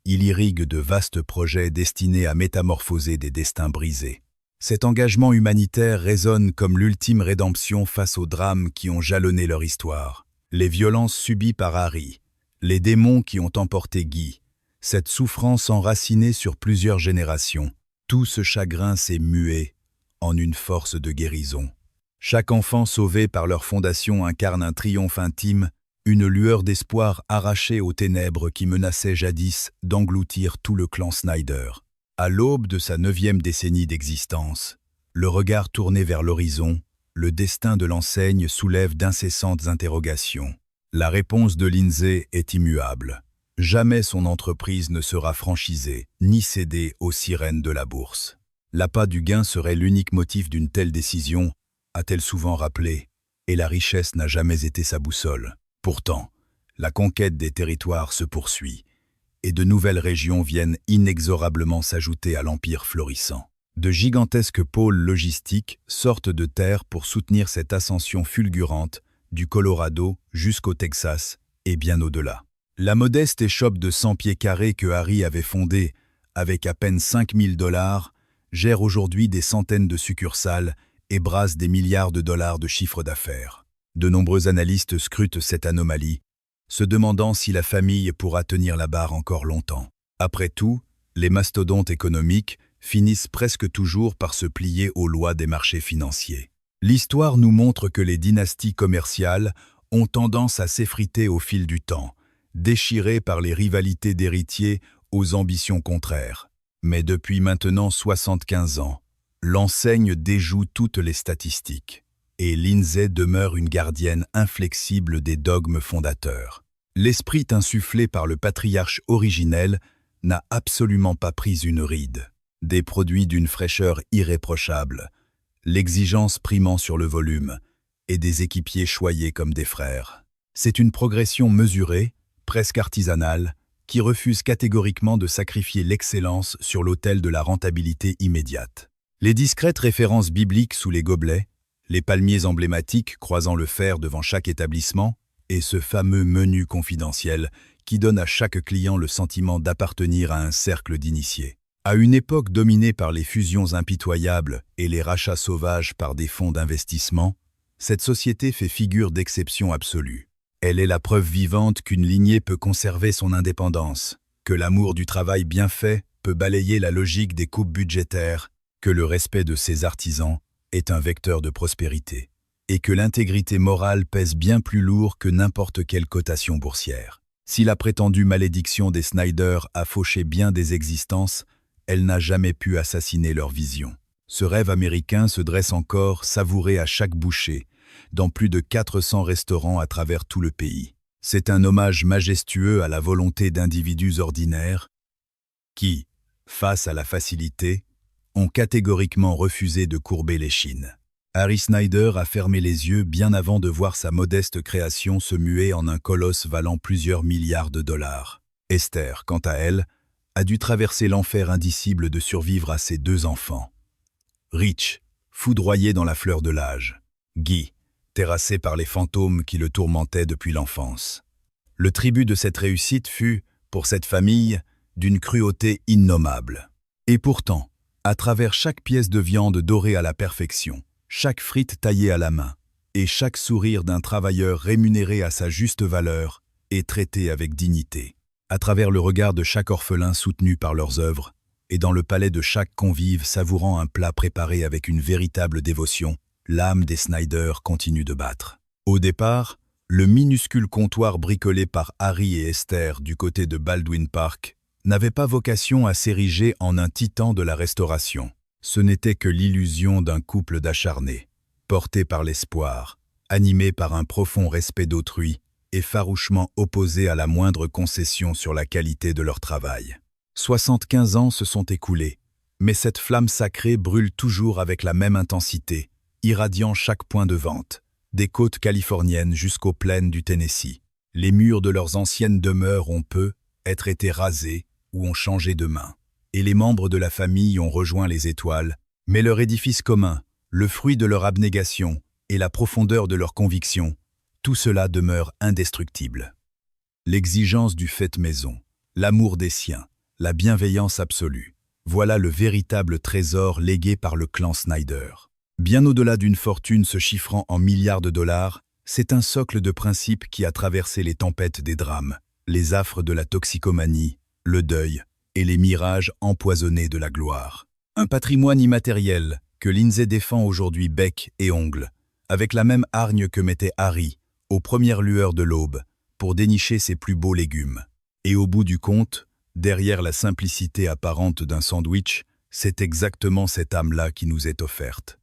Il irrigue de vastes projets destinés à métamorphoser des destins brisés. Cet engagement humanitaire résonne comme l'ultime rédemption face aux drames qui ont jalonné leur histoire. Les violences subies par Harry, les démons qui ont emporté Guy, cette souffrance enracinée sur plusieurs générations, tout ce chagrin s'est mué en une force de guérison. Chaque enfant sauvé par leur fondation incarne un triomphe intime, une lueur d'espoir arrachée aux ténèbres qui menaçaient jadis d'engloutir tout le clan Snyder. À l'aube de sa 9e décennie d'existence, le regard tourné vers l'horizon, le destin de l'enseigne soulève d'incessantes interrogations. La réponse de Lindsay est immuable. Jamais son entreprise ne sera franchisée, ni cédée aux sirènes de la bourse. L'appât du gain serait l'unique motif d'une telle décision, a-t-elle souvent rappelé, et la richesse n'a jamais été sa boussole. Pourtant, la conquête des territoires se poursuit, et de nouvelles régions viennent inexorablement s'ajouter à l'empire florissant. De gigantesques pôles logistiques sortent de terre pour soutenir cette ascension fulgurante du Colorado jusqu'au Texas et bien au-delà. La modeste échoppe de 100 pieds carrés que Harry avait fondée avec à peine 5 000 $, gère aujourd'hui des centaines de succursales et brasse des milliards de dollars de chiffre d'affaires. De nombreux analystes scrutent cette anomalie, se demandant si la famille pourra tenir la barre encore longtemps. Après tout, les mastodontes économiques finissent presque toujours par se plier aux lois des marchés financiers. L'histoire nous montre que les dynasties commerciales ont tendance à s'effriter au fil du temps, déchirées par les rivalités d'héritiers aux ambitions contraires. Mais depuis maintenant 75 ans, l'enseigne déjoue toutes les statistiques, et Lindsay demeure une gardienne inflexible des dogmes fondateurs. L'esprit insufflé par le patriarche originel n'a absolument pas pris une ride. Des produits d'une fraîcheur irréprochable, l'exigence primant sur le volume, et des équipiers choyés comme des frères. C'est une progression mesurée, presque artisanale, qui refuse catégoriquement de sacrifier l'excellence sur l'autel de la rentabilité immédiate. Les discrètes références bibliques sous les gobelets, les palmiers emblématiques croisant le fer devant chaque établissement, et ce fameux menu confidentiel qui donne à chaque client le sentiment d'appartenir à un cercle d'initiés. À une époque dominée par les fusions impitoyables et les rachats sauvages par des fonds d'investissement, cette société fait figure d'exception absolue. Elle est la preuve vivante qu'une lignée peut conserver son indépendance, que l'amour du travail bien fait peut balayer la logique des coupes budgétaires, que le respect de ses artisans est un vecteur de prospérité, et que l'intégrité morale pèse bien plus lourd que n'importe quelle cotation boursière. Si la prétendue malédiction des Snyder a fauché bien des existences, elle n'a jamais pu assassiner leur vision. Ce rêve américain se dresse encore, savouré à chaque bouchée, dans plus de 400 restaurants à travers tout le pays. C'est un hommage majestueux à la volonté d'individus ordinaires qui, face à la facilité, ont catégoriquement refusé de courber l'échine. Harry Snyder a fermé les yeux bien avant de voir sa modeste création se muer en un colosse valant plusieurs milliards de dollars. Esther, quant à elle, a dû traverser l'enfer indicible de survivre à ses 2 enfants. Rich, foudroyé dans la fleur de l'âge. Guy, terrassé par les fantômes qui le tourmentaient depuis l'enfance. Le tribut de cette réussite fut, pour cette famille, d'une cruauté innommable. Et pourtant, à travers chaque pièce de viande dorée à la perfection, chaque frite taillée à la main, et chaque sourire d'un travailleur rémunéré à sa juste valeur et traité avec dignité, à travers le regard de chaque orphelin soutenu par leurs œuvres, et dans le palais de chaque convive savourant un plat préparé avec une véritable dévotion, l'âme des Snyder continue de battre. Au départ, le minuscule comptoir bricolé par Harry et Esther du côté de Baldwin Park n'avait pas vocation à s'ériger en un titan de la restauration. Ce n'était que l'illusion d'un couple d'acharnés, porté par l'espoir, animé par un profond respect d'autrui et farouchement opposé à la moindre concession sur la qualité de leur travail. 75 ans se sont écoulés, mais cette flamme sacrée brûle toujours avec la même intensité, irradiant chaque point de vente, des côtes californiennes jusqu'aux plaines du Tennessee. Les murs de leurs anciennes demeures ont être été rasés ou ont changé de main, et les membres de la famille ont rejoint les étoiles, mais leur édifice commun, le fruit de leur abnégation et la profondeur de leur conviction, tout cela demeure indestructible. L'exigence du fait maison, l'amour des siens, la bienveillance absolue, Voilà le véritable trésor légué par le clan Snyder. Bien au-delà d'une fortune se chiffrant en milliards de dollars, c'est un socle de principes qui a traversé les tempêtes des drames, les affres de la toxicomanie, le deuil et les mirages empoisonnés de la gloire. Un patrimoine immatériel que Lindsay défend aujourd'hui bec et ongles, avec la même hargne que mettait Harry, aux premières lueurs de l'aube, pour dénicher ses plus beaux légumes. Et au bout du compte, derrière la simplicité apparente d'un sandwich, c'est exactement cette âme-là qui nous est offerte.